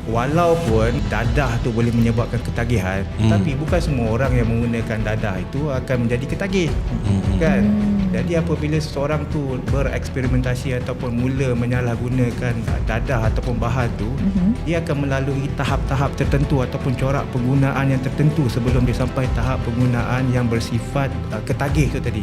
Walaupun dadah tu boleh menyebabkan ketagihan, tapi bukan semua orang yang menggunakan dadah itu akan menjadi ketagih. Kan? Jadi apabila seseorang tu bereksperimentasi ataupun mula menyalahgunakan dadah ataupun bahan tu, dia akan melalui tahap-tahap tertentu ataupun corak penggunaan yang tertentu sebelum dia sampai tahap penggunaan yang bersifat ketagih tu tadi.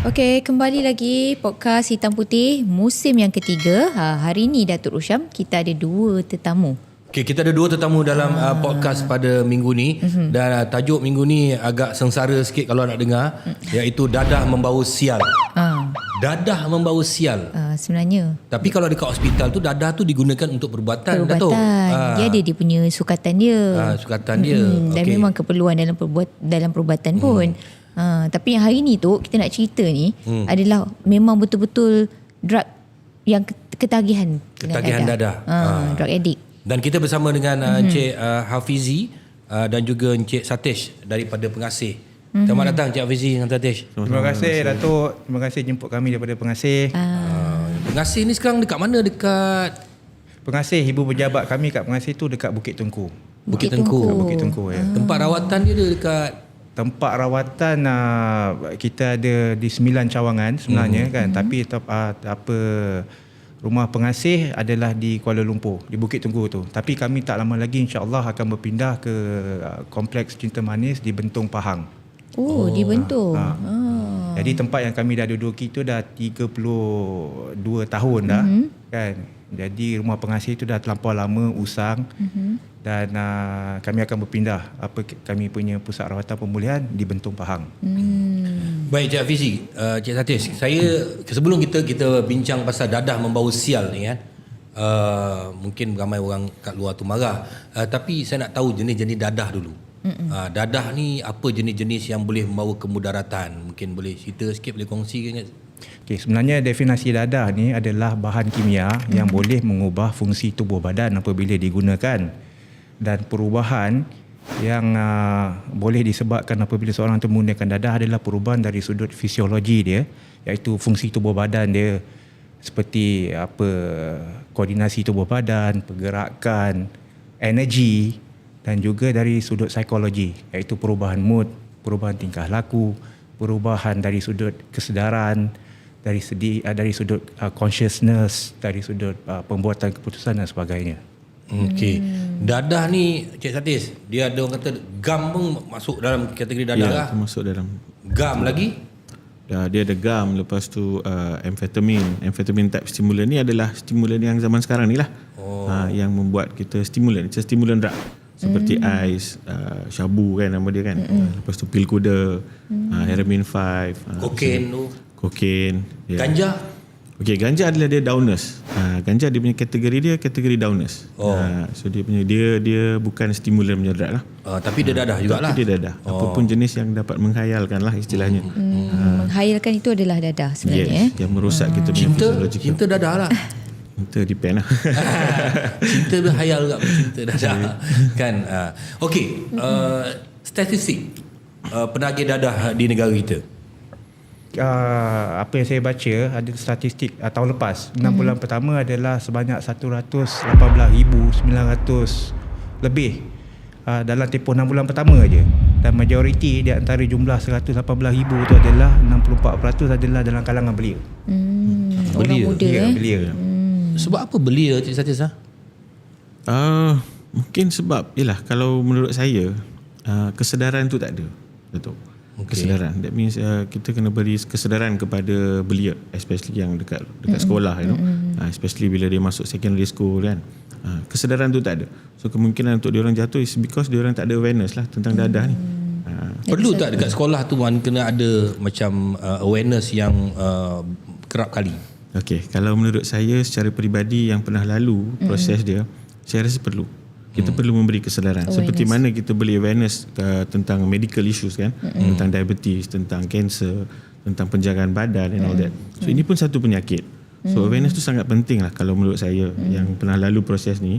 Okey, kembali lagi podcast Hitam Putih musim yang ketiga. Hari ini Datuk Rosyam, kita ada dua tetamu. Okay, kita ada dua tetamu dalam podcast pada minggu ni. Dan tajuk minggu ni agak sengsara sikit kalau nak dengar, iaitu dadah membau sial. Dadah membau sial. Sebenarnya. Tapi kalau dekat hospital tu, dadah tu digunakan untuk perubatan. Datuk. Dia ada dia punya sukatan dia. Sukatan dia. Dan memang keperluan dalam perubatan pun. Tapi yang hari ni tu kita nak cerita ni adalah memang betul-betul drug yang ketagihan dadah. Drug addict. Dan kita bersama dengan Encik Hafizi dan juga Encik Satish daripada Pengasih. Selamat datang Encik Hafizi dan Satish. Terima kasih Datuk. Terima kasih jemput kami daripada Pengasih. Pengasih ni sekarang dekat mana? Dekat Pengasih, ibu pejabat kami kat Pengasih tu dekat Bukit Tengku. Bukit Tengku. Bukit Tengku ya. Tempat rawatan dia dekat Tempat rawatan kita ada di 9 cawangan sebenarnya kan, tapi rumah Pengasih adalah di Kuala Lumpur, di Bukit Tengku tu. Tapi kami tak lama lagi insya-Allah akan berpindah ke Kompleks Cinta Manis di Bentong Pahang. Di Bentong. Jadi tempat yang kami dah duduki tu dah 32 tahun dah kan. Jadi rumah Pengasih tu dah terlampau lama usang. Dan kami akan berpindah kami punya pusat rawatan pemulihan di Bentong Pahang. Baik Cik Hafizi, Cik Satish, saya sebelum kita bincang pasal dadah membau sial ni kan, mungkin ramai orang kat luar tu marah, tapi saya nak tahu jenis-jenis dadah dulu. Dadah ni apa jenis-jenis yang boleh membawa kemudaratan? Mungkin boleh cerita sikit, boleh kongsi ke? Okay, sebenarnya definisi dadah ni adalah bahan kimia yang boleh mengubah fungsi tubuh badan apabila digunakan. Dan perubahan yang boleh disebabkan apabila seorang itu menggunakan dadah adalah perubahan dari sudut fisiologi dia, iaitu fungsi tubuh badan dia seperti koordinasi tubuh badan, pergerakan, energi, dan juga dari sudut psikologi, iaitu perubahan mood, perubahan tingkah laku, perubahan dari sudut kesedaran, dari sudut consciousness, dari sudut pembuatan keputusan dan sebagainya. Okey. Dadah ni Cik Satish, dia ada orang kata gam pun masuk dalam kategori dadah lah. Ya, masuk dalam. Gam lagi? Dia ada gam, lepas tu amfetamin type stimulan ni adalah stimulan yang zaman sekarang ni lah. Yang membuat kita stimulan, it's a stimulan drug. Seperti ais, syabu kan nama dia kan. Lepas tu pil kuda, Heroin 5, kokain. Ganja? Okey, ganja adalah dia downers. Ganja dia punya kategori downers. So dia punya dia bukan stimulan punya drug lah. Tapi dia dadah jugalah. Tapi dia dadah. Apapun jenis yang dapat menghayalkan lah istilahnya. Menghayalkan itu adalah dadah sebenarnya. Yes, yang merosak kita punya fisiologi. Cinta dadah lah. Cinta depend lah. Cinta berhayal juga cinta dadah. Kan? Okey, statistik penagih dadah di negara kita. Apa yang saya baca ada statistik tahun lepas 6 bulan pertama adalah sebanyak 118,900 lebih dalam tempoh 6 bulan pertama aja, dan majoriti di antara jumlah 118,000 itu adalah 64% adalah dalam kalangan belia. Orang muda belia. Sebab apa belia Cik Satish? Mungkin sebab kalau menurut saya kesedaran tu tak ada, betul. Kesedaran, that means kita kena beri kesedaran kepada belia, especially yang dekat sekolah, especially bila dia masuk secondary school kan. Kesedaran tu tak ada, so kemungkinan untuk dia orang jatuh is because dia orang tak ada awareness lah tentang dadah ni. Perlu tak dekat sekolah tu kena ada macam awareness yang kerap kali? Okey, kalau menurut saya secara peribadi yang pernah lalu proses dia, saya rasa perlu. Kita perlu memberi kesedaran. Seperti mana kita beri awareness tentang medical issues kan, tentang diabetes, tentang cancer, tentang penjagaan badan and all that. So ini pun satu penyakit. So awareness tu sangat penting lah kalau menurut saya yang pernah lalu proses ni.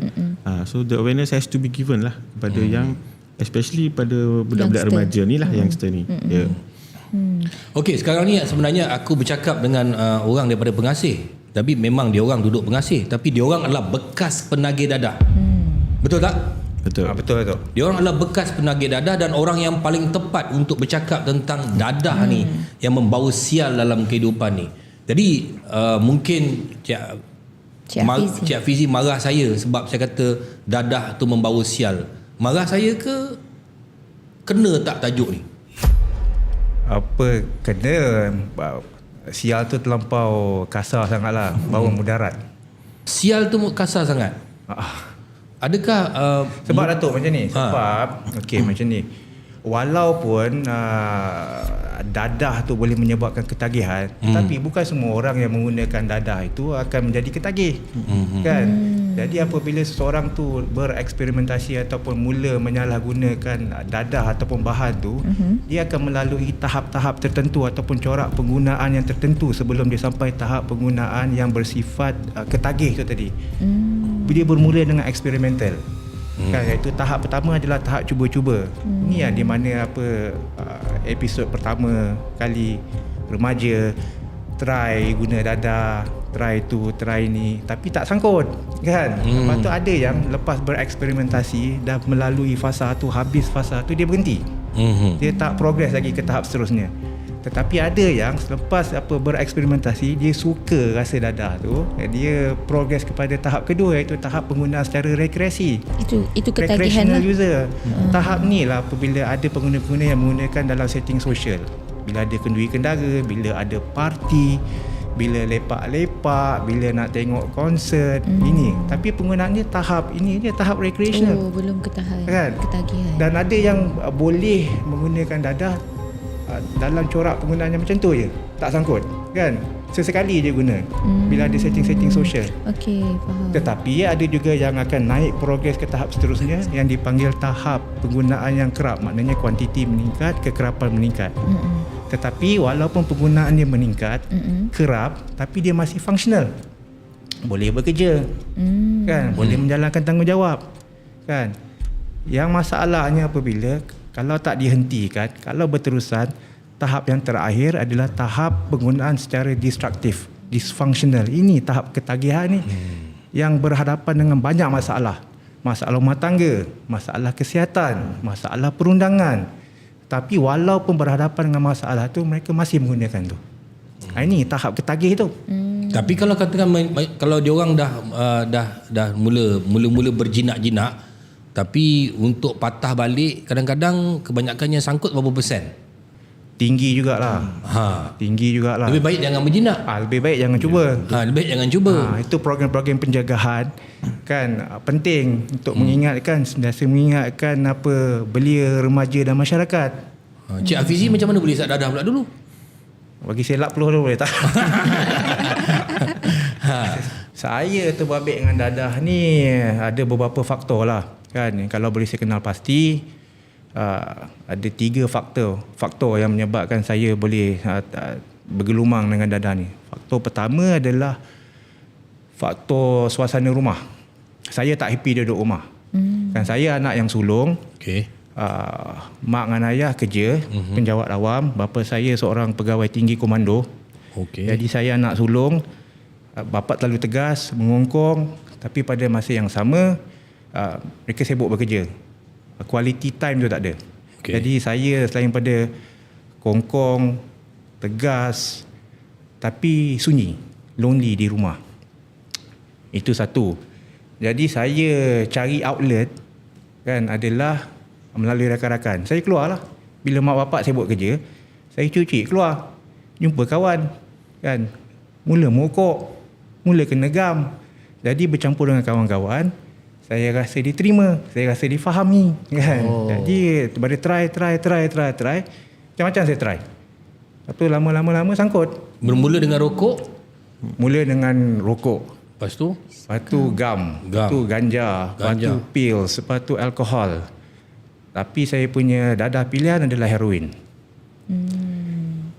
So the awareness has to be given lah kepada yang especially pada budak-budak Youngster. remaja ni lah, youngster ni. Ya. Okey, sekarang ni sebenarnya aku bercakap dengan orang daripada pengasih. Tapi memang dia orang duduk pengasih, tapi dia orang adalah bekas penagih dadah. Betul tak? Betul. Betul tu. Dia orang adalah bekas penagih dadah dan orang yang paling tepat untuk bercakap tentang dadah ni yang membawa sial dalam kehidupan ni. Jadi mungkin Cik Hafizi. Cik Hafizi marah saya sebab saya kata dadah tu membawa sial. Marah saya ke kena tak tajuk ni? Apa kena sial tu terlampau kasar sangatlah, bawa mudarat. Sial tu kasar sangat. Adakah Sebab Datuk macam ni. Sebab okey macam ni. Walaupun dadah tu boleh menyebabkan ketagihan, tetapi bukan semua orang yang menggunakan dadah itu akan menjadi ketagih. Kan? Jadi apabila seseorang tu bereksperimentasi ataupun mula menyalahgunakan dadah ataupun bahan tu, dia akan melalui tahap-tahap tertentu ataupun corak penggunaan yang tertentu sebelum dia sampai tahap penggunaan yang bersifat ketagih tu tadi. Dia bermula dengan eksperimental. Kan, iaitu tahap pertama adalah tahap cuba-cuba. Ni yang di mana episod pertama kali remaja try guna dadah, try tu, try ni, tapi tak sangkut kan. Lepas tu ada yang lepas bereksperimentasi dah melalui fasa tu, habis fasa tu dia berhenti. Dia tak progress lagi ke tahap seterusnya. Tetapi ada yang selepas bereksperimentasi, dia suka rasa dadah tu, dia progress kepada tahap kedua, iaitu tahap penggunaan secara rekreasi. Itu ketagihan Recreational lah. user. Tahap ni lah apabila ada pengguna-pengguna yang menggunakan dalam setting sosial. Bila ada kenduri kendara, bila ada parti, bila lepak-lepak, bila nak tengok konsert, ini. Tapi penggunaannya tahap ini je, tahap recreational. Oh, belum ketagihan. Kan? Dan ada yang boleh menggunakan dadah dalam corak penggunaan yang macam tu je, tak sangkut kan, sesekali je guna bila ada setting-setting sosial. Okey, faham. Tetapi ada juga yang akan naik progres ke tahap seterusnya yang dipanggil tahap penggunaan yang kerap, maknanya kuantiti meningkat, kekerapan meningkat. Tetapi walaupun penggunaan dia meningkat, kerap, tapi dia masih fungsional, boleh bekerja, kan, boleh menjalankan tanggungjawab, kan. Yang masalahnya apabila kalau tak dihentikan, kalau berterusan, tahap yang terakhir adalah tahap penggunaan secara destruktif, dysfunctional. Ini tahap ketagihan ni yang berhadapan dengan banyak masalah. Masalah rumah tangga, masalah kesihatan, masalah perundangan. Tapi walaupun berhadapan dengan masalah tu, mereka masih menggunakan tu. Ini tahap ketagih tu. Tapi kalau katakan kalau dia orang dah mula berjinak-jinak, tapi untuk patah balik kadang-kadang kebanyakannya sangkut berapa persen? Tinggi jugalah. Tinggi jugalah. Lebih baik jangan berjinak. Lebih baik jangan cuba. Lebih baik jangan cuba. Itu program-program penjagaan kan penting untuk mengingatkan, sentiasa mengingatkan belia remaja dan masyarakat. Cik Hafizi macam mana boleh isap dadah pula dulu? Bagi selap peluh dulu boleh tak? Saya terbabit dengan dadah ni ada beberapa faktor lah kan. Kalau boleh saya kenal pasti, ada 3 faktor yang menyebabkan saya boleh bergelumang dengan dadah ni. Faktor pertama adalah faktor suasana rumah. Saya tak happy duduk rumah. Kan saya anak yang sulung. Okey. Mak dengan ayah kerja, penjawat awam. Bapa saya seorang pegawai tinggi komando. Okey. Jadi saya anak sulung. Bapa terlalu tegas, mengongkong, tapi pada masa yang sama mereka sibuk bekerja. Quality time tu tak ada. Okay. Jadi saya selain pada kongkong, tegas, tapi sunyi, lonely di rumah. Itu satu. Jadi saya cari outlet kan adalah melalui rakan-rakan. Saya keluarlah. Bila mak bapak sibuk kerja, saya cuci keluar, jumpa kawan kan. Mula mokok, mula kena gam. Jadi bercampur dengan kawan-kawan, saya rasa diterima, saya rasa difahami kan. Jadi pada try, macam-macam saya try. Lepas tu lama-lama sangkut. Bermula dengan rokok, Mula dengan rokok, lepas tu gam, lepas tu ganja, lepas tu pills, lepas tu alkohol. Tapi saya punya dadah pilihan adalah heroin.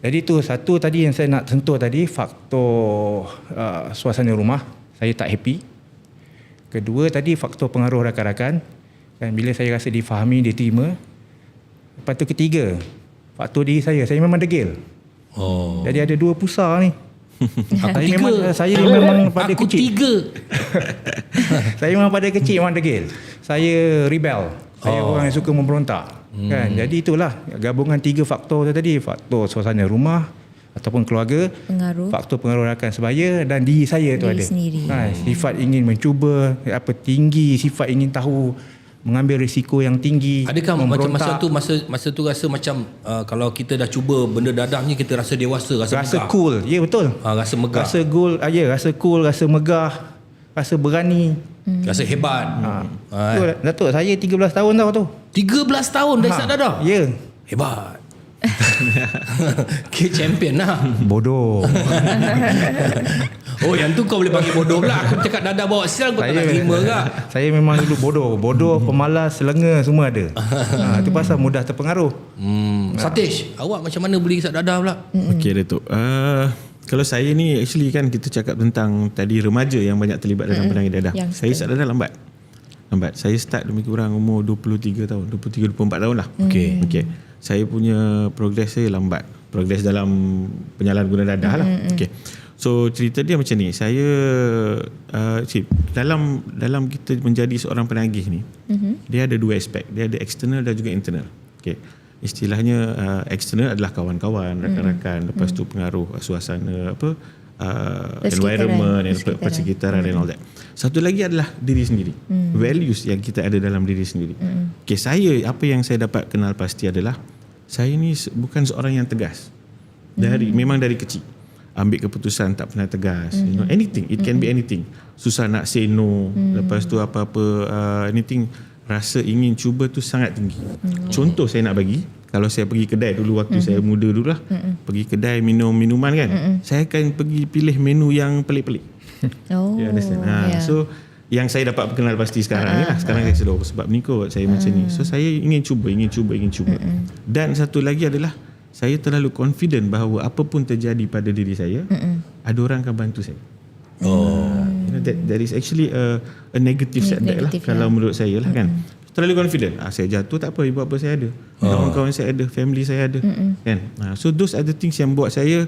Jadi tu satu tadi yang saya nak sentuh tadi, faktor suasana rumah, saya tak happy. Kedua tadi faktor pengaruh rakan-rakan. Dan bila saya rasa difahami, diterima. Lepas tu ketiga, faktor diri saya memang degil. Jadi ada 2 pusar ni. Saya memang pada Aku kecil. 3. Saya memang pada kecil memang degil. Saya rebel. Saya orang yang suka memberontak. Kan? Jadi itulah gabungan 3 faktor tu tadi. Faktor suasana rumah ataupun keluarga, faktor pengaruh rakan sebaya dan diri saya tu Diri ada. sendiri. Sifat ingin mencuba, tinggi, sifat ingin tahu, mengambil risiko yang tinggi. Adakah macam memberontak. masa tu rasa macam kalau kita dah cuba benda dadah ni kita rasa dewasa, rasa Rasa megah. cool. Ya, betul. Rasa megah. Rasa cool, rasa megah, rasa berani. Rasa hebat. Betul, Datuk, saya 13 tahun tau tu. 13 tahun dah isap dadah. Ya. Hebat. Okay, champion lah. Bodoh. Oh, yang tu kau boleh panggil bodoh pula. Aku cakap dadah bawa sial kau tak nak terima ke? Saya memang dulu bodoh, pemalas, lenga semua ada. Itu pasal mudah terpengaruh. Satish, awak macam mana boleh isap dadah pula? Okey Datuk. Kalau saya ni actually kan kita cakap tentang tadi remaja yang banyak terlibat dalam penangis dadah. Saya isap dadah lambat. Saya start lebih kurang umur 23 tahun, 23-24 tahun lah. Okey. Saya punya progress saya lambat. Progress dalam penyalahgunaan dadah lah. Okey. So cerita dia macam ni. Saya dalam kita menjadi seorang penagih ni, dia ada 2 aspek. Dia ada external dan juga internal. Okey. Istilahnya external adalah kawan-kawan, rakan-rakan, lepas tu pengaruh suasana environment, persekitaran and all that. Satu lagi adalah diri sendiri. Values yang kita ada dalam diri sendiri. Okay, apa yang saya dapat kenal pasti adalah saya ni bukan seorang yang tegas. Memang dari kecil ambil keputusan tak pernah tegas. Anything, it can be anything. Susah nak say no. Lepas tu apa-apa anything, rasa ingin cuba tu sangat tinggi. Contoh saya nak bagi, kalau saya pergi kedai dulu waktu saya muda dulu lah, pergi kedai minum minuman kan, saya akan pergi pilih menu yang pelik-pelik. You understand? So yang saya dapat kenal pasti sekarang ni lah. Sekarang saya sedar sebab ni kot saya macam ni. So saya ingin cuba. Dan satu lagi adalah saya terlalu confident bahawa apa pun terjadi pada diri saya, ada orang akan bantu saya. That is actually a negative setback lah kalau menurut saya lah kan. Terlalu confident. Saya jatuh tak apa, ibu bapa saya ada, kawan-kawan saya ada, family saya ada, kan. So those are the things yang buat saya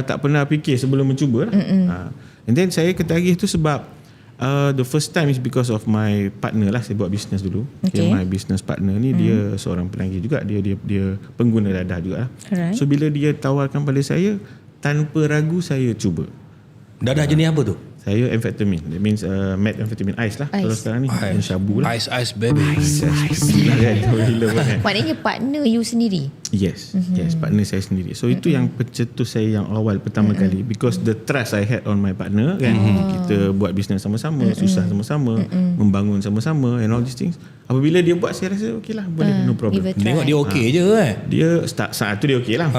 tak pernah fikir sebelum mencuba lah. And then saya ketagih tu sebab the first time is because of my partner lah. Saya buat business dulu. Okay, my business partner ni dia seorang penagih juga, dia pengguna dadah juga lah. So bila dia tawarkan pada saya, tanpa ragu saya cuba. Dadah jenis apa tu? Saya amphetamine. That means methamphetamine ice lah. Kalau sekarang ni syabu lah. Ice baby. Maknanya partner you sendiri? Yes, partner saya sendiri. So itu yang pencetus saya yang awal pertama kali, because the trust I had on my partner kan, kita buat bisnes sama-sama, susah sama-sama, membangun sama-sama and all these things. Apabila dia buat, saya rasa okey lah, boleh, no problem. Tengok dia okey je kan. Dia saat tu dia okey lah.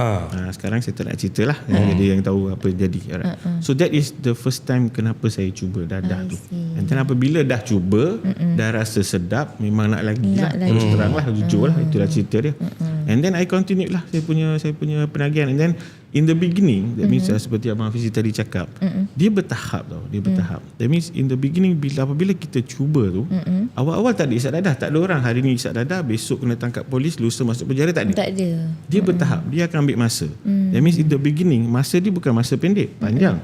Sekarang saya tak nak cerita lah, dia yang tahu apa jadi. So that is the first time kenapa saya cuba dadah tu. And then apabila dah cuba, dah rasa sedap, memang nak lagi lah. Terus terang lah, jujur lah, itulah cerita dia. And then I continued lah saya punya penagihan. And then in the beginning, that means seperti Abang Hafizi tadi cakap, dia bertahap tau, That means in the beginning, apabila kita cuba tu, awal-awal tak ada isap dadah, tak ada orang hari ni isap dadah, besok kena tangkap polis, lusa masuk penjara, tak ada. Dia bertahap, dia akan ambil masa. That means in the beginning, masa dia bukan masa pendek, panjang.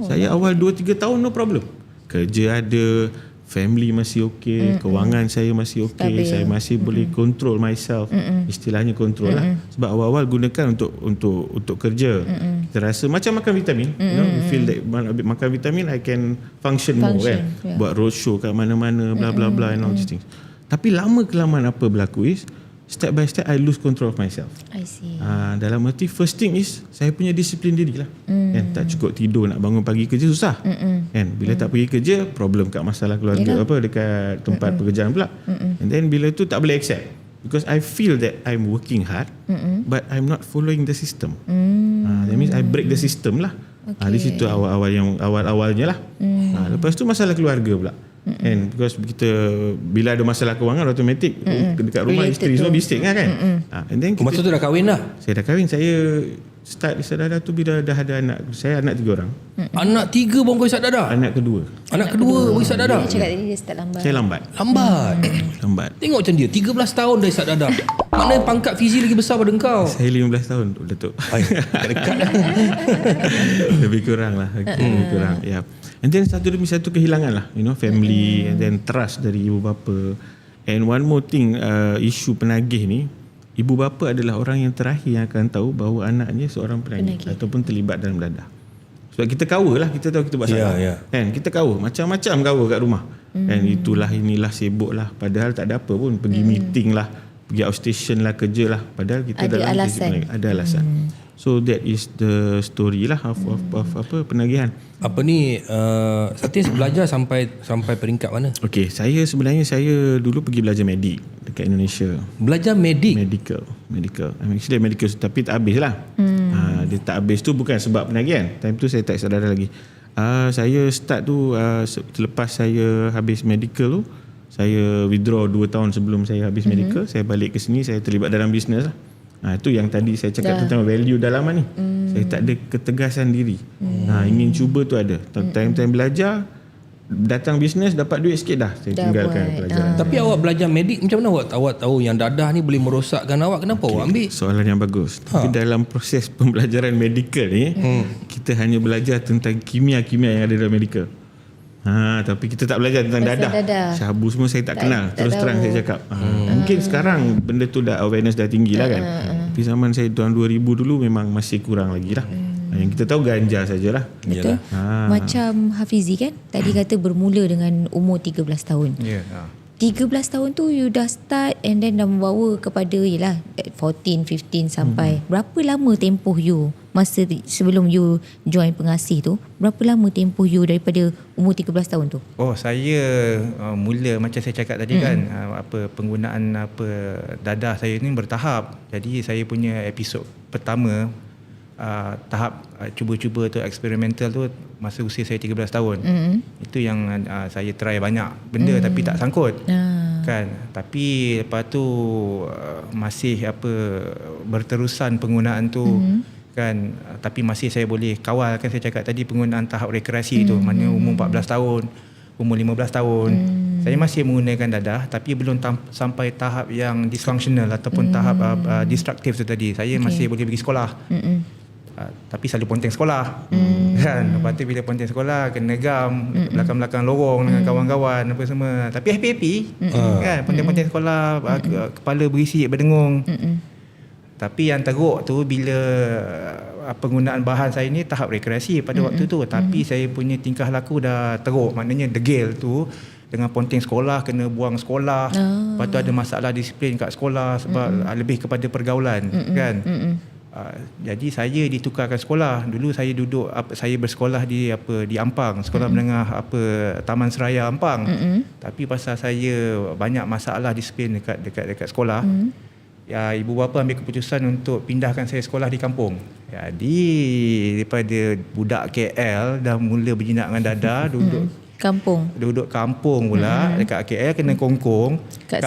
Saya awal 2-3 tahun no problem. Kerja ada, family masih okey, kewangan saya masih okey, saya masih boleh control myself. Istilahnya control lah. Sebab awal-awal gunakan untuk kerja. Kita rasa macam makan vitamin, you feel that makan vitamin I can function more kan. Buat roadshow kat mana-mana, bla bla bla and all these things. Tapi lama kelamaan apa berlaku is, step by step I lose control of myself. I see. Dalam arti first thing is saya punya disiplin diri lah. Kan, tak cukup tidur, nak bangun pagi kerja susah. Kan, bila tak pergi kerja, problem kat masalah keluarga dekat tempat pekerjaan pula. And then bila tu tak boleh accept, because I feel that I'm working hard, but I'm not following the system. That means I break the system lah. Di situ awal-awalnya lah. Lepas tu masalah keluarga pula. And because kita bila ada masalah kewangan, automatik dekat rumah isteri semua bising kan. And then Masa tu dah kahwin dah? saya dah kahwin. Saya start isap dadah tu bila dah ada anak. Saya anak 3 orang. Anak 3 baru kau isap dadah? Anak kedua Anak kedua baru isap dadah? Dia cakap tadi dia start lambat. saya lambat. Lambat. Tengok macam dia 13 tahun dah isap dadah. Maknanya pangkat Fizi lagi besar pada kau. Saya 15 tahun Datuk. Dekat. Lebih kurang lah. Lebih kurang. Ya. And then satu demi satu kehilangan lah, family, and then trust dari ibu bapa. And one more thing, isu penagih ni, ibu bapa adalah orang yang terakhir yang akan tahu bahawa anaknya seorang penagih ataupun terlibat dalam dadah. Sebab kita cover lah, kita tahu kita buat salah. Kan, kita cover macam-macam cover kat rumah. Dan inilah sibuk lah, padahal tak ada apa pun, pergi meeting lah, pergi outstation lah, kerja lah, padahal kita Ada dalam alasan. ada alasan. So that is the story lah of apa penagihan. Apa ni Satis belajar sampai peringkat mana? Okey, saya dulu pergi belajar medik dekat Indonesia. Belajar medik. Medical. I'm actually a medical, tapi tak habis lah. Dia tak habis tu bukan sebab penagihan. Time tu saya tak sedar lagi. Saya start tu selepas saya habis medical tu, saya withdraw 2 tahun sebelum saya habis medical. Saya balik ke sini, saya terlibat dalam bisnes lah. Itu yang tadi saya cakap tentang value dalaman ni. Saya tak ada ketegasan diri. Ingin cuba tu ada. Time belajar, datang bisnes, dapat duit sikit dah. Saya tinggalkan pelajaran. Tapi awak belajar medik, macam mana awak tahu yang dadah ni boleh merosakkan awak? Kenapa awak ambil? Soalan yang bagus. Tapi dalam proses pembelajaran medical ni, kita hanya belajar tentang kimia-kimia yang ada dalam medical. Tapi kita tak belajar tentang dadah. Syabu semua saya tak kenal. Terus terang saya cakap. Mungkin sekarang benda tu dah awareness dah tinggi lah kan. Tapi zaman saya tahun 2000 dulu memang masih kurang lagi lah. Yang kita tahu ganja sajalah. Betul. Macam Hafizi kan tadi kata bermula dengan umur 13 tahun. 13 tahun tu you dah start and then dah membawa kepada 14, 15 sampai berapa lama tempoh you masa sebelum you join pengasih tu? Berapa lama tempoh you daripada umur 13 tahun tu? Saya mula macam saya cakap tadi kan, penggunaan dadah saya ni bertahap. Jadi saya punya episod pertama tahap cuba-cuba tu eksperimental tu masa usia saya 13 tahun. Itu yang saya try banyak benda tapi tak sangkut. Kan. Tapi lepas tu masih berterusan penggunaan tu kan, tapi masih saya boleh kawal kan. Saya cakap tadi penggunaan tahap rekreasi tu, mana umur 14 tahun, umur 15 tahun saya masih menggunakan dadah, tapi belum sampai tahap yang dysfunctional ataupun tahap destruktif tu tadi. Saya masih boleh pergi sekolah. Tapi selalu ponteng sekolah kan. Lepas tu bila ponteng sekolah kena gam belakang-belakang lorong dengan kawan-kawan apa semua, tapi happy kan. Ponteng-ponteng sekolah, kepala berisi berdengung. Tapi yang teruk tu bila penggunaan bahan saya ni tahap rekreasi pada waktu tu, tapi saya punya tingkah laku dah teruk. Maknanya degil tu dengan ponteng sekolah, kena buang sekolah. Lepas tu ada masalah disiplin kat sekolah sebab lebih kepada pergaulan kan. Jadi saya ditukarkan sekolah. Dulu saya saya bersekolah di Ampang, sekolah menengah Taman Seraya Ampang. Tapi pasal saya banyak masalah disiplin dekat sekolah, ibu bapa ambil keputusan untuk pindahkan saya sekolah di kampung. Jadi daripada budak KL dah mula berjinak dengan dadah, duduk kampung pula dekat KL, kena kongkong kat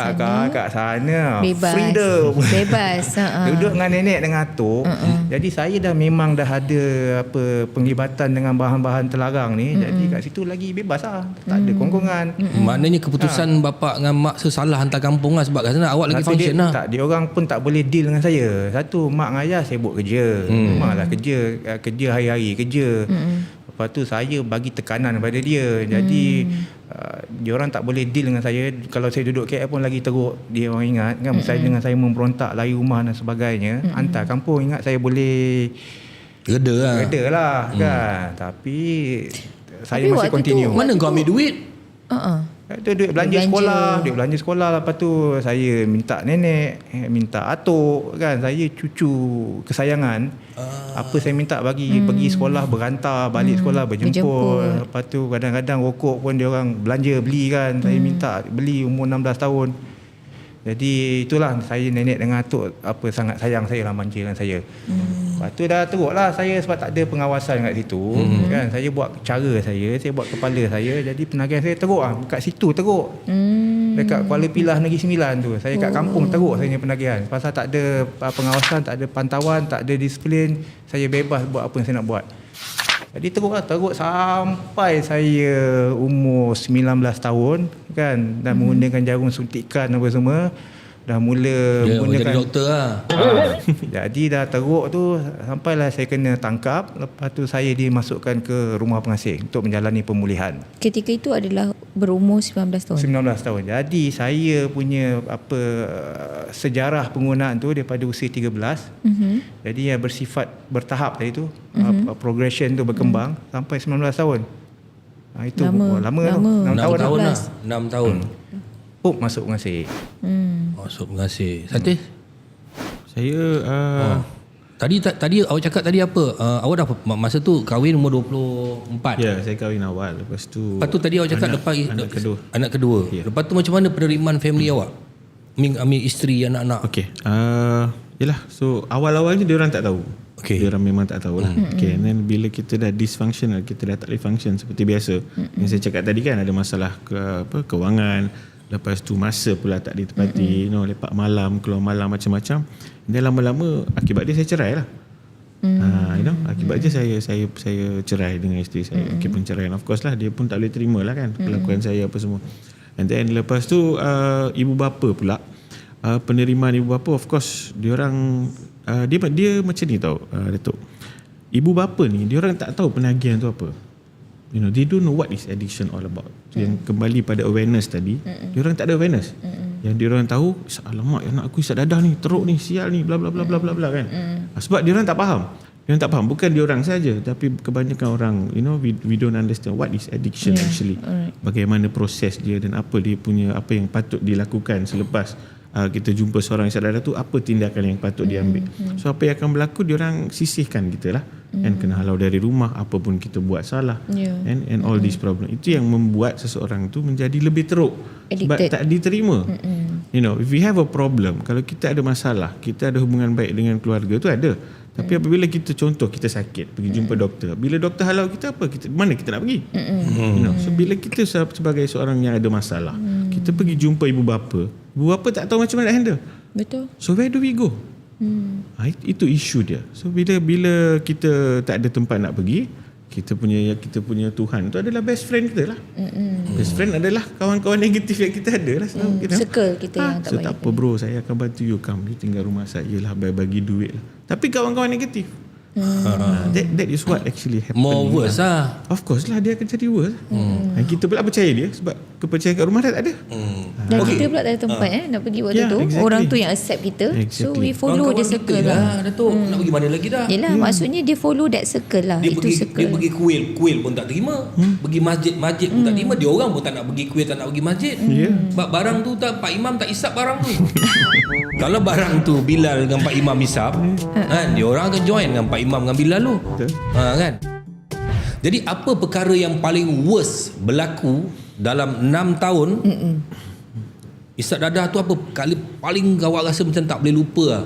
sana bebas. Freedom Bebas. Duduk dengan nenek dengan atuk. Jadi saya dah memang dah ada penglibatan dengan bahan-bahan terlarang ni. Jadi kat situ lagi bebas lah, tak ada kongkongan. Maknanya keputusan bapa dengan mak salah hantar kampung lah, sebab kat sana awak lagi function lah. Dia orang pun tak boleh deal dengan saya. Satu, mak dengan ayah sibuk kerja. Mak lah kerja hari-hari kerja. Lepas tu saya bagi tekanan pada dia. Jadi dia orang tak boleh deal dengan saya. Kalau saya duduk KL pun lagi teruk. Dia orang ingat kan, saya dengan saya memberontak, lari rumah dan sebagainya. Hantar kampung, ingat saya boleh reda lah kan. Tapi saya masih continue. Mana kau ambil duit? Itu duit belanja sekolah. Lepas tu saya minta nenek, minta atuk kan. Saya cucu kesayangan. Apa saya minta bagi pergi sekolah berantar, balik sekolah berjemput. Lepas tu kadang-kadang rokok pun dia orang belanja beli kan. Saya minta beli umur 16 tahun. Jadi itulah, saya nenek dengan atuk sangat sayang saya lah, manja dengan saya. Lepas tu dah teruk lah saya sebab tak ada pengawasan kat situ kan. Saya buat cara saya buat kepala saya, jadi penagihan saya teruk lah kat situ, teruk. Dekat Kuala Pilah Negeri Sembilan tu. Saya kat kampung teruk saya punya penagihan. Pasal tak ada pengawasan, tak ada pantauan, tak ada disiplin. Saya bebas buat apa yang saya nak buat. Jadi teruk sampai saya umur 19 tahun kan, dan menggunakan jarum suntikan apa semua. Dah mula Dia menggunakan jadi doktor lah. Jadi dah teruk tu sampailah saya kena tangkap. Lepas tu saya dimasukkan ke rumah pengasing untuk menjalani pemulihan. Ketika itu adalah berumur 19 tahun. 19 tahun. Jadi saya punya sejarah penggunaan tu daripada usia 13. Jadi bersifat bertahap tadi tu. Progression tu berkembang sampai 19 tahun. Itu lama tu. 6 tahun lah. 6 tahun. Masuk pengasing. Masuk pengasih. Satis? Saya Tadi awak cakap tadi apa? Awak dah masa tu kahwin umur 24. ya, saya kahwin awal. Lepas tu Tadi awak cakap anak kedua. Ya. Lepas tu macam mana penerimaan family awak? Ambil isteri, anak-anak. okey. Yalah, so awal-awalnya dia orang tak tahu. Okey. Dia orang memang tak tahu lah. Okay, and then bila kita dah dysfunctional, kita dah tak boleh function seperti biasa. Yang saya cakap tadi kan, ada masalah kewangan. Lepas tu masa pula tak ditepati, lepak malam, keluar malam, macam-macam. Dan lama-lama akibat dia saya cerai lah. Akibat dia saya cerai dengan isteri saya. Penceraian of course lah, dia pun tak boleh terima lah kan perlakuan saya apa semua. And then lepas tu ibu bapa pula, penerimaan ibu bapa of course diorang dia macam ni tau, Datuk. Ibu bapa ni diorang tak tahu penagihan tu apa. They don't know what is addiction all about. Yang kembali pada awareness tadi, diorang tak ada awareness. Yang diorang tahu, alamak anak aku isap dadah ni, teruk ni, sial ni, bla bla bla bla bla kan. Sebab diorang tak faham. Diorang tak faham, bukan diorang saja, tapi kebanyakan orang, we don't understand what is addiction actually. Bagaimana proses dia dan apa dia punya, apa yang patut dilakukan selepas kita jumpa seorang isap dadah tu, apa tindakan yang patut diambil. So apa yang akan berlaku, diorang sisihkan kita lah. And kena halau dari rumah, apa pun kita buat salah. And all these problem. Itu yang membuat seseorang tu menjadi lebih teruk. Sebab tak diterima. If we have a problem, kalau kita ada masalah, kita ada hubungan baik dengan keluarga tu ada. Tapi apabila kita contoh kita sakit, pergi jumpa doktor. Bila doktor halau kita, mana kita nak pergi? So bila kita sebagai seorang yang ada masalah, kita pergi jumpa ibu bapa tak tahu macam mana nak handle. Betul. So where do we go? Itu isu dia. So bila kita tak ada tempat nak pergi, kita punya Tuhan tu adalah best friend kita lah. Best friend adalah kawan-kawan negatif yang kita ada lah. Circle kita yang tak baik. Tak apa bro, saya akan bantu you, come, you tinggal rumah saya lah, bagi duit lah. Tapi kawan-kawan negatif, that is what actually happen. More worse lah. Of course lah, dia akan jadi worse. Kita pula percaya dia sebab kepercayaan kat rumah dah tak ada. Dan kita pula tak ada tempat nak pergi waktu tu. exactly. Orang tu yang accept kita. So we follow the circle lah. Datuk, nak pergi mana lagi dah? Yelah, maksudnya dia follow that circle lah. Dia circle. pergi kuil pun tak terima. Pergi masjid pun tak terima. Dia orang pun tak nak pergi kuil, tak nak pergi masjid. Sebab barang tu Pak Imam tak isap barang tu. Kalau barang tu Bilal dengan Pak Imam isap, kan, dia orang akan join dengan Pak Imam dengan Bilal tu. Kan? Jadi apa perkara yang paling worst berlaku dalam 6 tahun? Isap dadah tu apa kali paling awak rasa macam tak boleh lupa lah?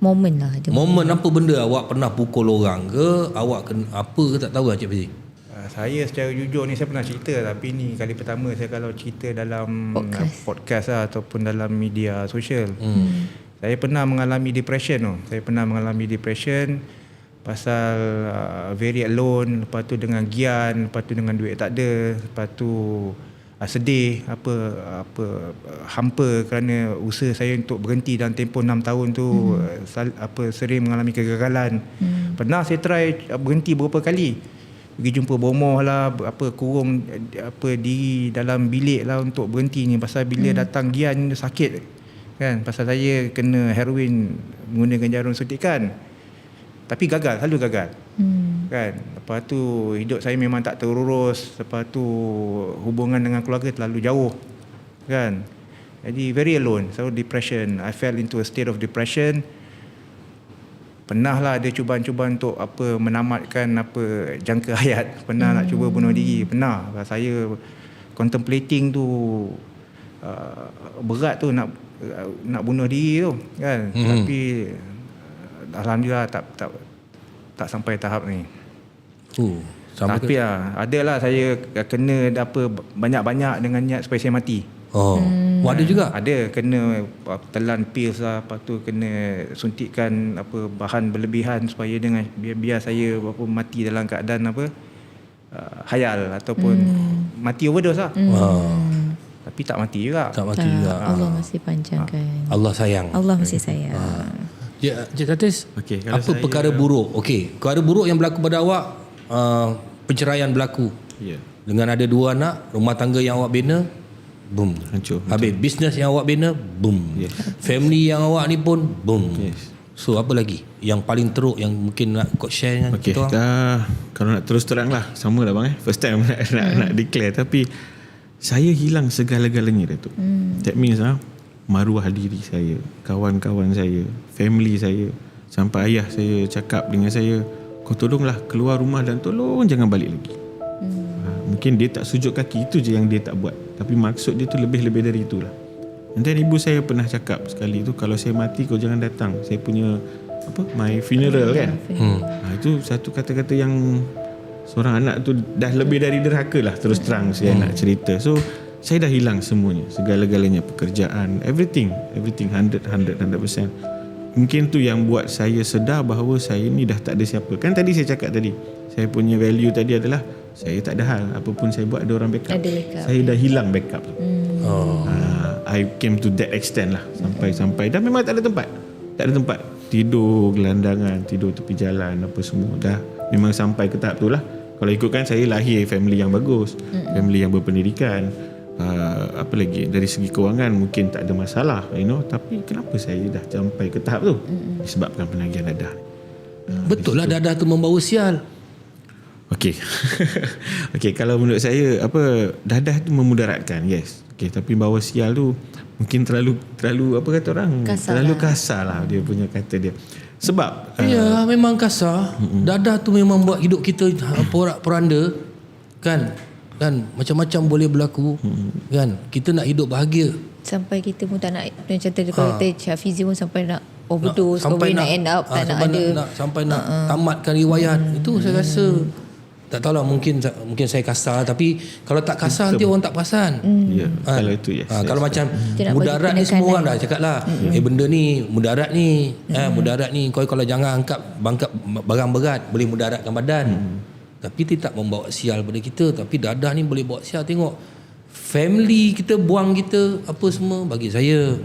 Momen lah. Momen apa benda awak pernah pukul orang ke? Awak kena apa ke tak tahu lah Cik Fizi? Saya secara jujur ni saya pernah cerita, tapi ni kali pertama saya kalau cerita dalam podcast lah, ataupun dalam media sosial. Saya pernah mengalami depression tu. Saya pernah mengalami depression pasal very alone, lepas tu dengan gian, lepas tu dengan duit tak ada, lepas tu sedih, hampa kerana usaha saya untuk berhenti dalam tempoh 6 tahun tu sering mengalami kegagalan. Pernah saya try berhenti beberapa kali. Pergi jumpa bomoh lah, kurung di dalam bilik lah untuk berhenti ni, pasal bila datang gian sakit kan, pasal saya kena heroin menggunakan jarum suntikan. Tapi gagal, selalu gagal. Kan. Lepas tu hidup saya memang tak terurus, lepas tu hubungan dengan keluarga terlalu jauh. Kan. Jadi very alone, so depression. I fell into a state of depression. Pernah lah ada cubaan-cubaan untuk menamatkan jangka hayat. Pernah nak cuba bunuh diri, pernah. Saya contemplating tu berat tu nak bunuh diri tu kan. Tapi alhamdulillah tak sampai tahap ni. Tapi adalah saya kena banyak-banyak dengan niat supaya saya mati. Ada juga. Ada kena telan pils lah, lepas tu kena suntikkan bahan berlebihan supaya dengan biar saya mati dalam keadaan khayal ataupun mati overdose lah. Tapi tak mati juga. Tak mati juga. Allah masih panjangkan. Allah sayang. Allah masih sayang. Cik Tatis, Okey, kalau apa perkara buruk? Okey, perkara buruk yang berlaku pada awak, perceraian berlaku. Ya. Dengan ada 2 anak, rumah tangga yang awak bina, boom. Hancur. Habis bisnes yang awak bina, boom. Yes. Family yang awak ni pun, boom. Yes. So apa lagi yang paling teruk yang mungkin nak kau share dengan Okey, kita orang? kalau nak terus terang lah, sama lah bang first time nak declare, tapi saya hilang segala-galanya Datuk. That means maruah diri saya, kawan-kawan saya, family saya, sampai ayah saya cakap dengan saya, kau tolonglah keluar rumah dan tolong jangan balik lagi. Mungkin dia tak sujud kaki, itu je yang dia tak buat, tapi maksud dia tu lebih-lebih dari itulah. And then ibu saya pernah cakap sekali tu, kalau saya mati kau jangan datang, saya punya my funeral kan. Itu satu kata-kata yang seorang anak tu dah lebih dari derhaka lah, terus terang saya nak cerita. So saya dah hilang semuanya, segala-galanya, pekerjaan, everything 100%. Mungkin tu yang buat saya sedar bahawa saya ni dah tak ada siapa. Kan tadi saya cakap tadi, saya punya value tadi adalah saya tak ada hal, apa pun saya buat ada orang backup. Ada backup. Saya dah hilang backup. I came to that extent lah, sampai dan memang tak ada tempat, tidur gelandangan, tidur tepi jalan apa semua, dah memang sampai ke tahap tu lah. Kalau ikutkan saya lahir family yang bagus, family yang berpendidikan, apa lagi, dari segi kewangan mungkin tak ada masalah, tapi kenapa saya dah sampai ke tahap tu? Disebabkan penagihan dadah. Betul lah dadah tu membawa sial. Okey. Okey, kalau menurut saya dadah tu memudaratkan, yes. Okey, tapi bawa sial tu mungkin terlalu apa kata orang? Terlalu kasar lah dia punya kata dia. Sebab Ya, memang kasar. Dadah tu memang buat hidup kita porak-poranda. Kan macam-macam boleh berlaku. Kan kita nak hidup bahagia. Sampai kita pun tak nak, macam tadi kalau kata Cik Hafizi pun sampai nak overdose, sampai nak end up tak nak ada. Sampai nak tamatkan riwayat. Itu saya rasa tak tahulah, mungkin saya kasar, tapi kalau tak kasar nanti orang tak perasan. ya, kalau itu yes. Kalau macam Dia nak mudarat bagi ni semua orang penekanan. dah cakap lah, benda ni mudarat ni, mudarat ni kau kalau jangan angkat barang berat boleh mudaratkan badan. Tapi dia tak membawa sial pada kita. Tapi dadah ni boleh bawa sial. Tengok family kita buang kita apa semua. Bagi saya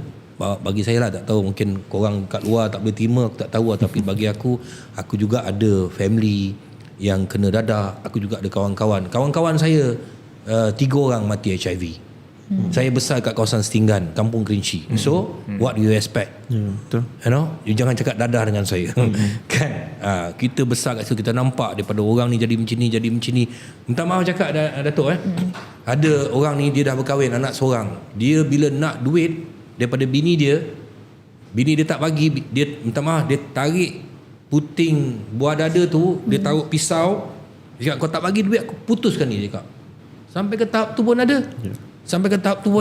lah, tak tahu, mungkin korang kat luar tak boleh terima, aku tak tahu lah. Tapi bagi aku juga ada family yang kena dadah. Aku juga ada kawan-kawan saya 3 orang mati HIV. Saya besar kat kawasan Setinggan, Kampung Kerinci. So what do you expect? Betul. You jangan cakap dadah dengan saya. Kan kita besar kat situ, kita nampak daripada orang ni jadi macam ni. Minta maaf cakap Datuk ada orang ni dia dah berkahwin, anak seorang. Dia bila nak duit daripada bini dia tak bagi, dia minta maaf, dia tarik puting buah dada tu, dia taruh pisau, dia cakap kau tak bagi duit aku putuskan ni, dia cakap. Sampai ke tahap tu pun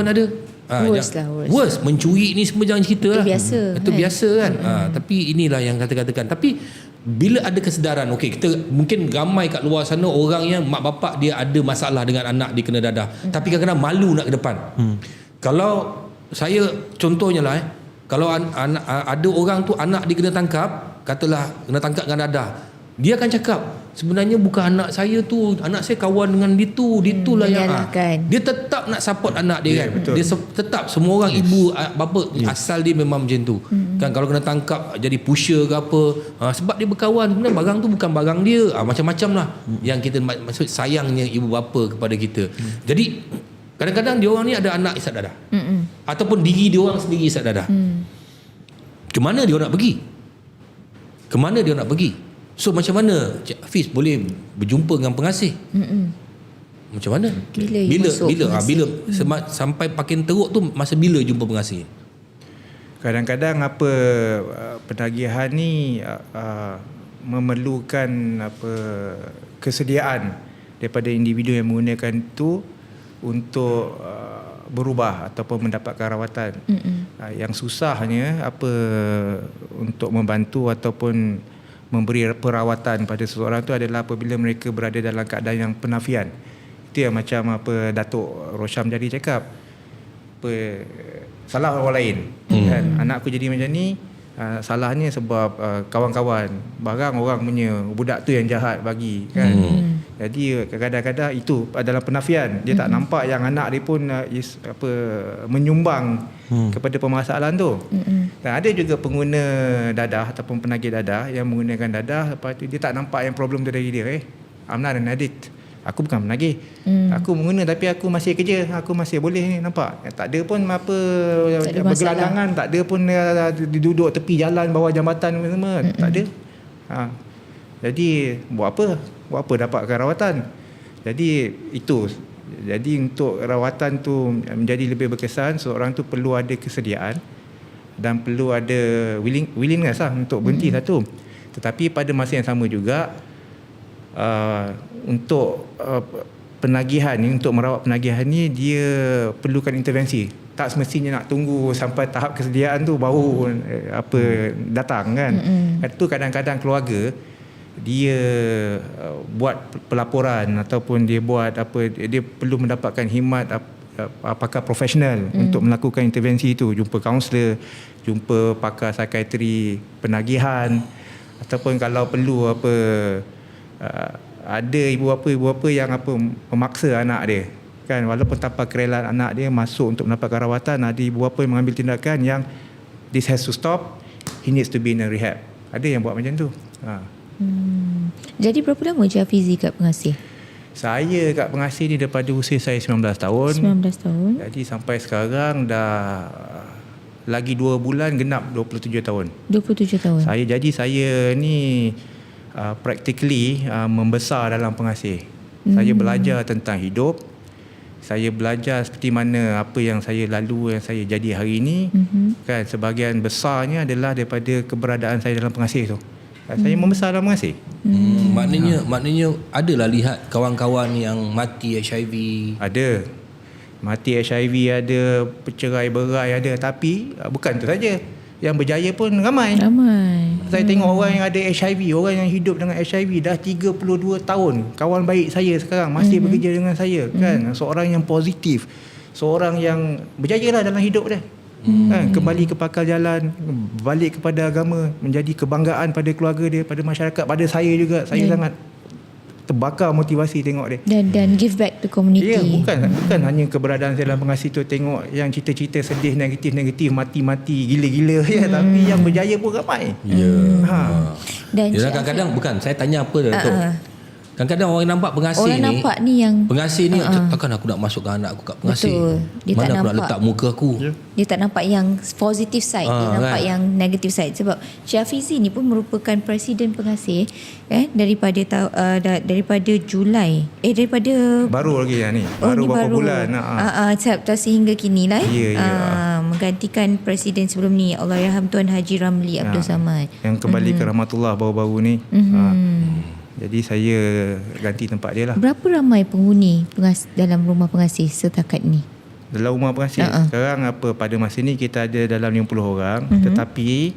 ada. Worst. Mencuri ni semua jangan cerita lah. Itu biasa kan. Tapi inilah yang katakan. Tapi bila ada kesedaran, okey, kita mungkin ramai kat luar sana orang yang mak bapak dia ada masalah dengan anak dia kena dadah. Tapi kadang-kadang malu nak ke depan. Kalau saya contohnya lah, kalau ada orang tu anak dia kena tangkap, katalah kena tangkap dengan dadah, dia akan cakap sebenarnya bukan anak saya tu, anak saya kawan dengan dia tu, dia tu lah yang dia tetap nak support anak dia kan. Betul. Dia tetap, semua orang ibu bapa asal dia memang macam tu kan. Kalau kena tangkap jadi pusher ke apa, sebab dia berkawan, sebenarnya barang tu bukan barang dia, macam-macam lah yang kita maksud sayangnya ibu bapa kepada kita. Jadi kadang-kadang dia orang ni ada anak isap dadah, ataupun diri dia orang sendiri isap dadah. Ke mana dia nak pergi? So macam mana Cik Hafiz boleh berjumpa dengan pengasih? Macam mana? Bila sampai pakin teruk tu, masa bila jumpa pengasih? Kadang-kadang penagihan ni memerlukan kesediaan daripada individu yang menggunakan itu untuk berubah ataupun mendapatkan rawatan. Yang susahnya untuk membantu ataupun memberi perawatan pada seseorang tu adalah apabila mereka berada dalam keadaan yang penafian. Itu yang macam Datuk Rosham jadi cakap. salah orang lain kan. Anak aku jadi macam ni, salahnya sebab kawan-kawan, barang orang punya, budak tu yang jahat bagi kan. Jadi kadang-kadang itu dalam penafian, dia tak nampak yang anak dia pun menyumbang kepada permasalahan tu. Dan ada juga pengguna dadah ataupun penagih dadah yang menggunakan dadah, lepas tu dia tak nampak yang problem tu dari dia. I'm not an addict, aku bukan penagih, aku mengguna tapi aku masih kerja, aku masih boleh ni, nampak. Tak ada pun apa bergelandangan, tak ada pun duduk tepi jalan bawah jambatan semua, tak ada. Jadi buat apa dapatkan rawatan. Jadi itu. Jadi untuk rawatan tu menjadi lebih berkesan, seorang tu perlu ada kesediaan dan perlu ada willingness lah untuk berhenti satu. Tetapi pada masa yang sama juga untuk penagihan ni, untuk merawat penagihan ni, dia perlukan intervensi. Tak semestinya nak tunggu sampai tahap kesediaan tu baru datang kan. Itu kadang-kadang keluarga dia buat pelaporan ataupun dia buat dia perlu mendapatkan khidmat pakar profesional untuk melakukan intervensi itu, jumpa kaunselor, jumpa pakar psikiatri penagihan, ataupun kalau perlu ada ibu bapa yang memaksa anak dia kan, walaupun tanpa kerelaan anak dia masuk untuk mendapatkan rawatan. Ada ibu bapa yang mengambil tindakan yang this has to stop, he needs to be in a rehab. Ada yang buat macam tu. Jadi berapa lama Encik Hafizi kat Pengasih? Saya kat Pengasih ni daripada usia saya 19 tahun. 19 tahun. Jadi sampai sekarang dah lagi 2 bulan genap 27 tahun. 27 tahun. Saya ni practically membesar dalam Pengasih. Saya belajar tentang hidup. Saya belajar seperti mana apa yang saya lalu, yang saya jadi hari ini. Kan sebahagian besarnya adalah daripada keberadaan saya dalam Pengasih tu. Saya membesar dalam Pengasih. Maknanya adalah lihat kawan-kawan yang mati HIV. Ada. Mati HIV ada, bercerai berai ada. Tapi bukan tu saja. Yang berjaya pun ramai. Saya tengok orang yang ada HIV, orang yang hidup dengan HIV dah 32 tahun. Kawan baik saya sekarang masih bekerja dengan saya kan. Seorang yang positif, seorang yang berjaya lah dalam hidup dia. Kan, kembali ke pakal jalan, balik kepada agama, menjadi kebanggaan pada keluarga dia, pada masyarakat, pada saya juga. Saya sangat terbakar motivasi tengok dia. Dan give back to community. Ya, bukan hanya keberadaan saya dalam Pengasih tu tengok yang cerita-cerita sedih, negatif, mati-mati, gila-gila ya, tapi yang berjaya pun ramai. Dan kadang-kadang bukan saya tanya apa tu. Kadang-kadang orang nampak Pengasih orang ni. nampak ni yang Pengasih ni takkan aku nak masukkan anak aku kat Pengasih. Betul. Dia mana tak aku nak nampak, letak muka aku. Dia tak nampak yang positive side, dia nampak yang negative side. Sebab Encik Hafizi ni pun merupakan presiden Pengasih daripada Julai. Daripada baru lagi ni. Baru beberapa bulan. Sehingga kini lah. Menggantikan menggantikan presiden sebelum ni, Allahyarham Tuan Haji Ramli Abdul Samad. Yang kembali ke rahmatullah baru-baru ni. Jadi saya ganti tempat dia lah. Berapa ramai penghuni dalam rumah Pengasih setakat ni? Dalam rumah Pengasih sekarang pada masa ni kita ada dalam 50 orang. Tetapi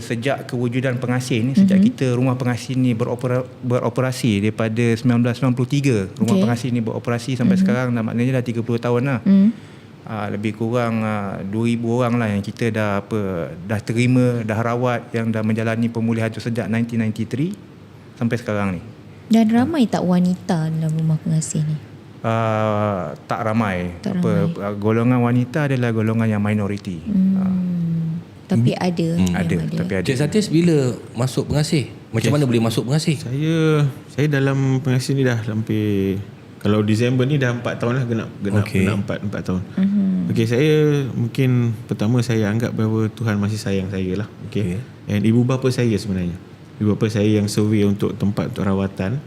sejak kewujudan Pengasih ni, sejak kita rumah Pengasih ni beroperasi daripada 1993, rumah Pengasih ni beroperasi sampai sekarang, maknanya dah 30 tahun lah. Lebih kurang 2,000 orang lah yang kita dah terima, dah rawat, yang dah menjalani pemulihan tu sejak 1993 sampai sekarang ni. Dan ramai tak wanita dalam rumah Pengasih ni? Tak ramai. Golongan wanita adalah golongan yang minoriti. Tapi ada. Tapi ada. Cik Satis bila masuk Pengasih? Macam mana boleh masuk Pengasih? Saya dalam Pengasih ni dah hampir, kalau Disember ni dah 4 tahun lah, genap 4 tahun. Okey, saya mungkin pertama saya anggap bahawa Tuhan masih sayang saya lah. Okey. Dan ibu bapa saya sebenarnya. Ibu bapa saya yang survey untuk tempat untuk rawatan,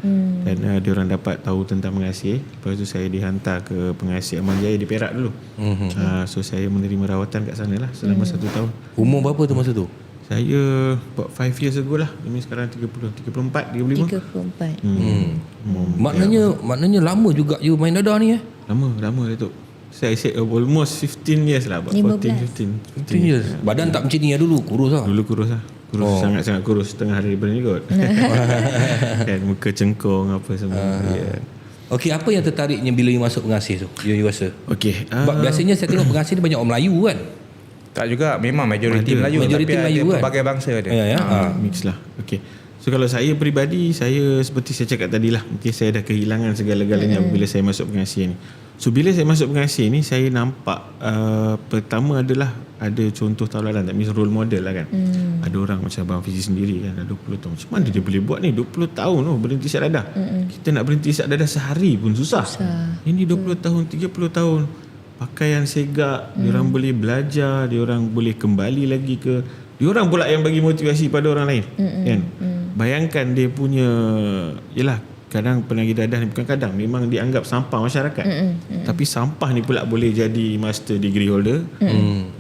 dan dia orang dapat tahu tentang Pengasih. Lepas tu saya dihantar ke Pengasih Aman Jaya di Perak dulu. So saya menerima rawatan kat sana lah selama 1 tahun. Umur berapa tu masa tu? Saya about 5 years ago lah. Ini sekarang 34, 35. 34. Maknanya lama juga you main dadah ni Lama Datuk. Saya almost 15 years lah. About 15 years. Badan tak macam ni dulu, kurus lah. Dulu kurus lah. Sangat-sangat kurus. Setengah hari berani kot. Kan muka cengkong apa semua. Okey, apa yang tertariknya bila you masuk pengasih tu? You rasa? Okey. Sebab biasanya saya tengok pengasih ni banyak orang Melayu kan. Tak juga, memang majoriti Ada. Melayu, Majoriti tapi Melayu ada kan? pelbagai bangsa ada. Ya. Mix lah. Okey. So kalau saya peribadi, saya seperti saya cakap tadi lah, mungkin saya dah kehilangan segala-galanya bila saya masuk pengasih ni. So bila saya masuk pengasih ni, saya nampak pertama adalah ada contoh tauladan, that means role model lah kan. Ada orang macam Abang Fizi sendiri kan, dah 20 tahun. Macam mana dia boleh buat ni? 20 tahun berhenti isap dadah. Kita nak berhenti isap dadah sehari pun susah. Ini 20 tahun, 30 tahun. Pakaian segak, diorang boleh belajar, diorang boleh kembali lagi ke, diorang pula yang bagi motivasi pada orang lain. Kan? Bayangkan dia punya, yelah, kadang penagih dadah ni bukan kadang, memang dianggap sampah masyarakat. Tapi sampah ni pula boleh jadi master degree holder,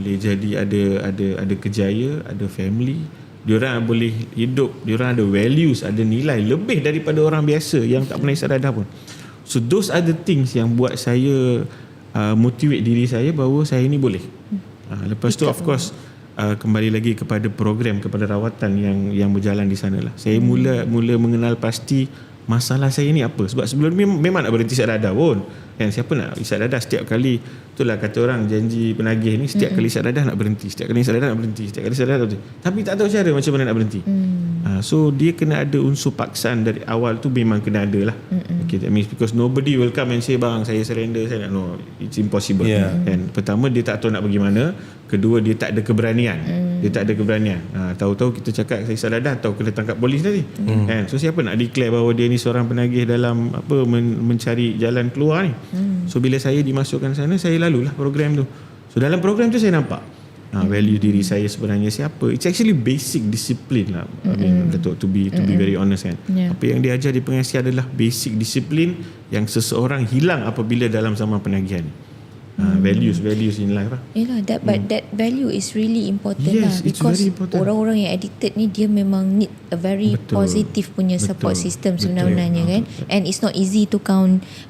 boleh jadi ada kejaya, ada family. Diorang boleh hidup, diorang ada values, ada nilai lebih daripada orang biasa yang tak pernah isap dadah pun. So those are the things yang buat saya motivate diri saya bahawa saya ni boleh. Lepas tu of course kembali lagi kepada program, kepada rawatan yang berjalan di sana lah. Saya mula mengenal pasti masalah saya ni apa. Sebab sebelum ni memang nak berhenti isap dadah pun kan, siapa nak isap dadah setiap kali. Itulah kata orang, janji penagih ni setiap kali isap dadah nak berhenti, setiap kali isap dadah nak berhenti, setiap kali isap dadah nak berhenti. Tapi tak tahu cara macam mana nak berhenti. So dia kena ada unsur paksaan dari awal tu, memang kena ada lah. Okay, that means because nobody will come and say, bang saya surrender, saya nak, no, it's impossible. Kan? Pertama dia tak tahu nak pergi mana, kedua dia tak ada keberanian. Dia tak ada keberanian. Tahu-tahu kita cakap saya isap dadah, tahu kena tangkap polis tadi. Kan? So siapa nak declare bahawa dia ni seorang penagih dalam mencari jalan keluar ni. So bila saya dimasukkan sana, saya lalulah program tu. So dalam program tu saya nampak value diri saya sebenarnya siapa. It's actually basic discipline lah. I mean, Datuk, to be very honest kan. Apa yang diajar di pengasih adalah basic disiplin yang seseorang hilang apabila dalam zaman penagihan ni. Values in life lah. Yelah, but that value is really important Yes, lah, it's because very important. orang-orang yang addicted ni dia memang need a very positive punya support system sebenarnya kan. And it's not easy to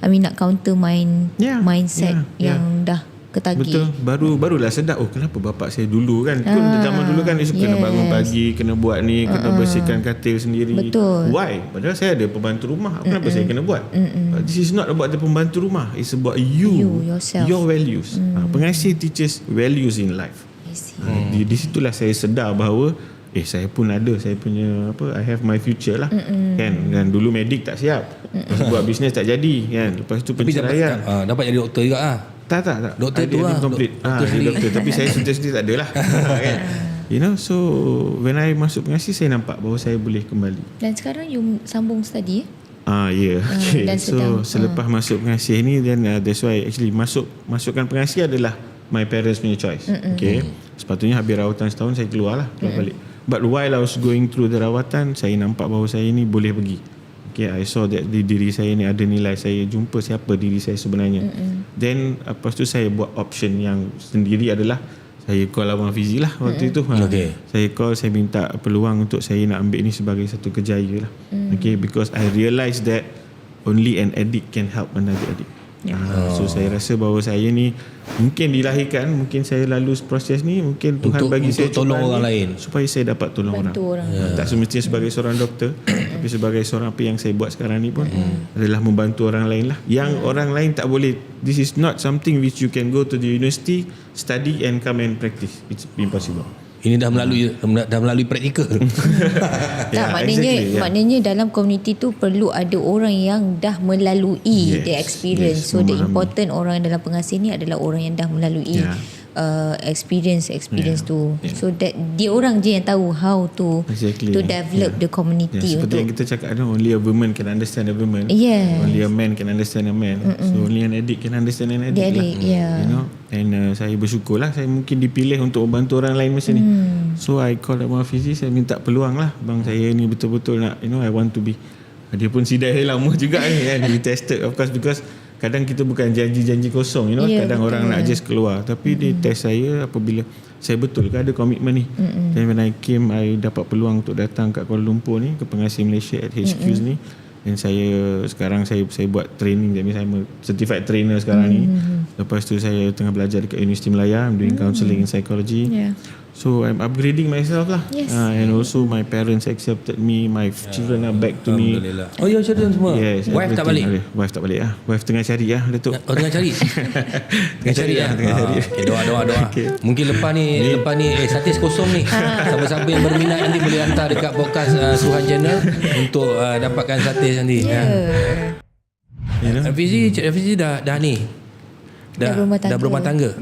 nak counter mindset yang dah ketagih. Betul. Barulah sedap, kenapa bapak saya dulu kan. Zaman dulu kan dia suka kena bangun pagi, kena buat ni, kena bersihkan katil sendiri. Betul. Why? Padahal saya ada pembantu rumah. Kenapa saya kena buat? But this is not about the pembantu rumah. It's about you yourself. your values. Pengasih teaches values in life. Di situlah saya sedar bahawa saya pun ada, saya punya I have my future lah. Kan. Dan dulu medik tak siap. Lepas buat bisnes tak jadi kan. Lepas tu penceraian. Dapat jadi doktor juga Tak. Doktor tu lah. Doktor. Tapi saya sendiri tak ada lah. Kan? So when I masuk pengasih, saya nampak bahawa saya boleh kembali. Dan sekarang you sambung study Okay. dan sedang, selepas masuk pengasih ni, then that's why actually masukkan pengasih adalah my parents punya choice. Okay. Sepatutnya habis rawatan setahun saya keluar balik. But while I was going through the rawatan, saya nampak bahawa saya ni boleh pergi. Okay, I saw that di diri saya ni ada nilai. Saya jumpa siapa diri saya sebenarnya. Then lepas tu saya buat option yang sendiri adalah saya call Abang Fizi lah waktu itu. Saya call, saya minta peluang untuk saya nak ambil ni sebagai satu kejaya lah. Okay, because I realise that only an addict can help another addict. So saya rasa bahawa saya ni mungkin dilahirkan, mungkin saya lalui proses ni, mungkin Tuhan bagi saya tolong orang lain supaya saya dapat tolong orang. Tak semestinya sebagai seorang doktor, tapi sebagai seorang, apa yang saya buat sekarang ni pun adalah membantu orang lain lah, yang orang lain tak boleh. This is not something which you can go to the university, study and come and practice. It's impossible. Ini dah melalui praktikal. Maknanya dalam komuniti tu perlu ada orang yang dah melalui the experience. So the important orang dalam pengasih ni adalah orang yang dah melalui experience tu. So that dia orang je yang tahu how to develop the community. Seperti yang kita cakap, only a woman can understand a woman. Only a man can understand a man. So only an addict can understand an addict lah. And saya bersyukur lah, saya mungkin dipilih untuk membantu orang lain macam ni. So I call Abang Fizi, saya minta peluang lah, bang saya ni betul-betul nak, I want to be. Dia pun sidai lama juga ni kan. He tested of course, because kadang kita bukan janji-janji kosong, kadang orang nak just keluar, tapi dia test saya apabila saya betul ke ada komitmen ni. Dan when I came, I dapat peluang untuk datang kat Kuala Lumpur ni, ke pengasih Malaysia at HQs ni. Dan sekarang saya buat training, jadi saya certified trainer sekarang ni. Lepas tu saya tengah belajar dekat Universiti Melaya, I'm doing counselling and psychology. So I'm upgrading myself lah. Yes. And also my parents accepted me, my children are back to me. Alhamdulillah. Oh ya, children semua. Yes, Wife tak balik. everything. Wife tak balik lah. Wife tengah cari lah, Datuk. Oh, tengah cari. Tengah cari lah. tengah cari. Okay, doa. Mungkin lepas ni Satis kosong ni. Siapa-siapa yang berminat nanti boleh hantar dekat podcast Suhan Channel untuk dapatkan Satis nanti. Hafizi, Cik Hafizi dah ni. Dah berumah tangga.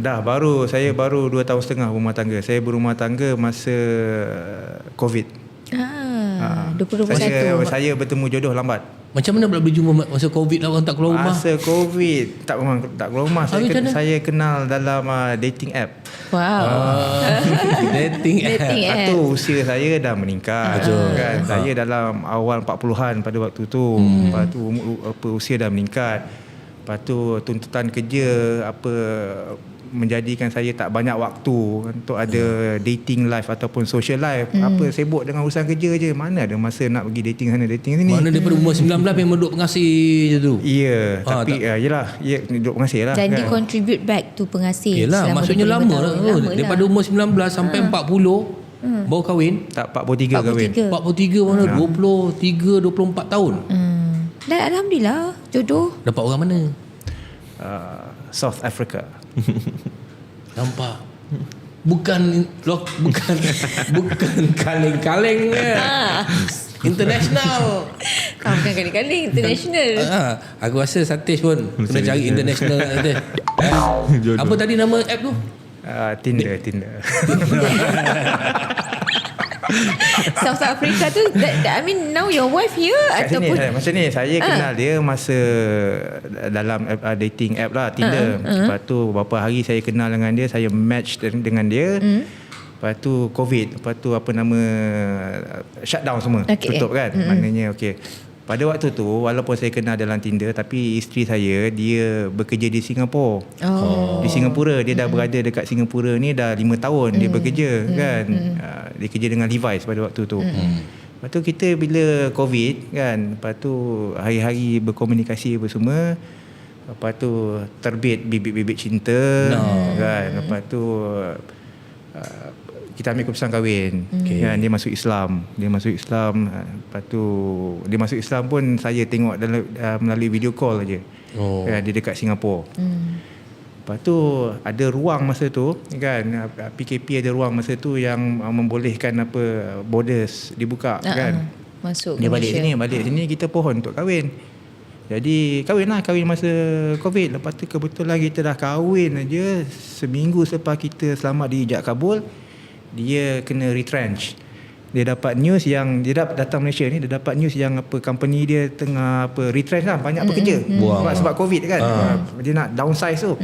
Saya baru 2 tahun setengah berumah tangga. Saya berumah tangga masa COVID. 2021. Saya bertemu jodoh lambat. Macam mana pula boleh jumpa masa COVID lah, orang tak keluar rumah? Masa COVID tak keluar rumah. Saya kenal dalam dating app. Wow. Dating app. Lepas tu usia saya dah meningkat. Kan? Saya dalam awal 40-an pada waktu tu. Lepas tu usia dah meningkat. Lepas tu tuntutan kerja menjadikan saya tak banyak waktu untuk ada dating life ataupun social life. Sibuk dengan urusan kerja je. Mana ada masa nak pergi dating sana dating sini. Mana daripada umur 19 memang duduk pengasih je tu. Ya, tapi yelah, duduk pengasih lah. Dan kan? dia contribute back to pengasih. Yelah, maksudnya lama lah. Daripada umur 19 sampai 40 baru kahwin. Tak, 43 kahwin. 43 mana? 23, 24 tahun. Dan Alhamdulillah jodoh. Dapat orang mana? South Africa. Nampak. Bukan kaleng-kaleng international. Bukan kali-kali international. Aku rasa Satis pun kena cari international. Apa tadi nama app tu? Tinder. South Africa tu I mean now your wife here Kat ataupun sini, macam ni saya kenal dia masa dalam dating app lah, Tinder. Lepas tu beberapa hari saya kenal dengan dia, saya match dengan dia. Lepas tu COVID, lepas tu shutdown semua, tutup kan. Maknanya pada waktu tu walaupun saya kenal dalam Tinder, tapi isteri saya dia bekerja di Singapura. Di Singapura, dia dah berada dekat Singapura ni dah 5 tahun dia bekerja kan. Dia kerja dengan Levi's pada waktu tu. Lepas tu kita bila COVID kan, lepas tu hari-hari berkomunikasi bersama. Lepas tu terbit bibit-bibit cinta kan. Lepas tu kita ambil keputusan kahwin. Kan, dia masuk Islam. Lepas tu dia masuk Islam pun saya tengok melalui video call aja. Kan, dia dekat Singapura. Lepas tu ada ruang masa tu kan, PKP ada ruang masa tu yang membolehkan borders dibuka kan. Masuk dia balik sini kita pohon untuk kahwin. Jadi kahwin masa COVID. Lepas tu kebetulan kita dah kahwin aja seminggu selepas kita selamat diijab kabul, dia kena retrench. Dia dapat news yang dia datang Malaysia ni, dia dapat news yang company dia tengah retrench lah, banyak pekerja. Sebab COVID kan. Dia nak downsize tu.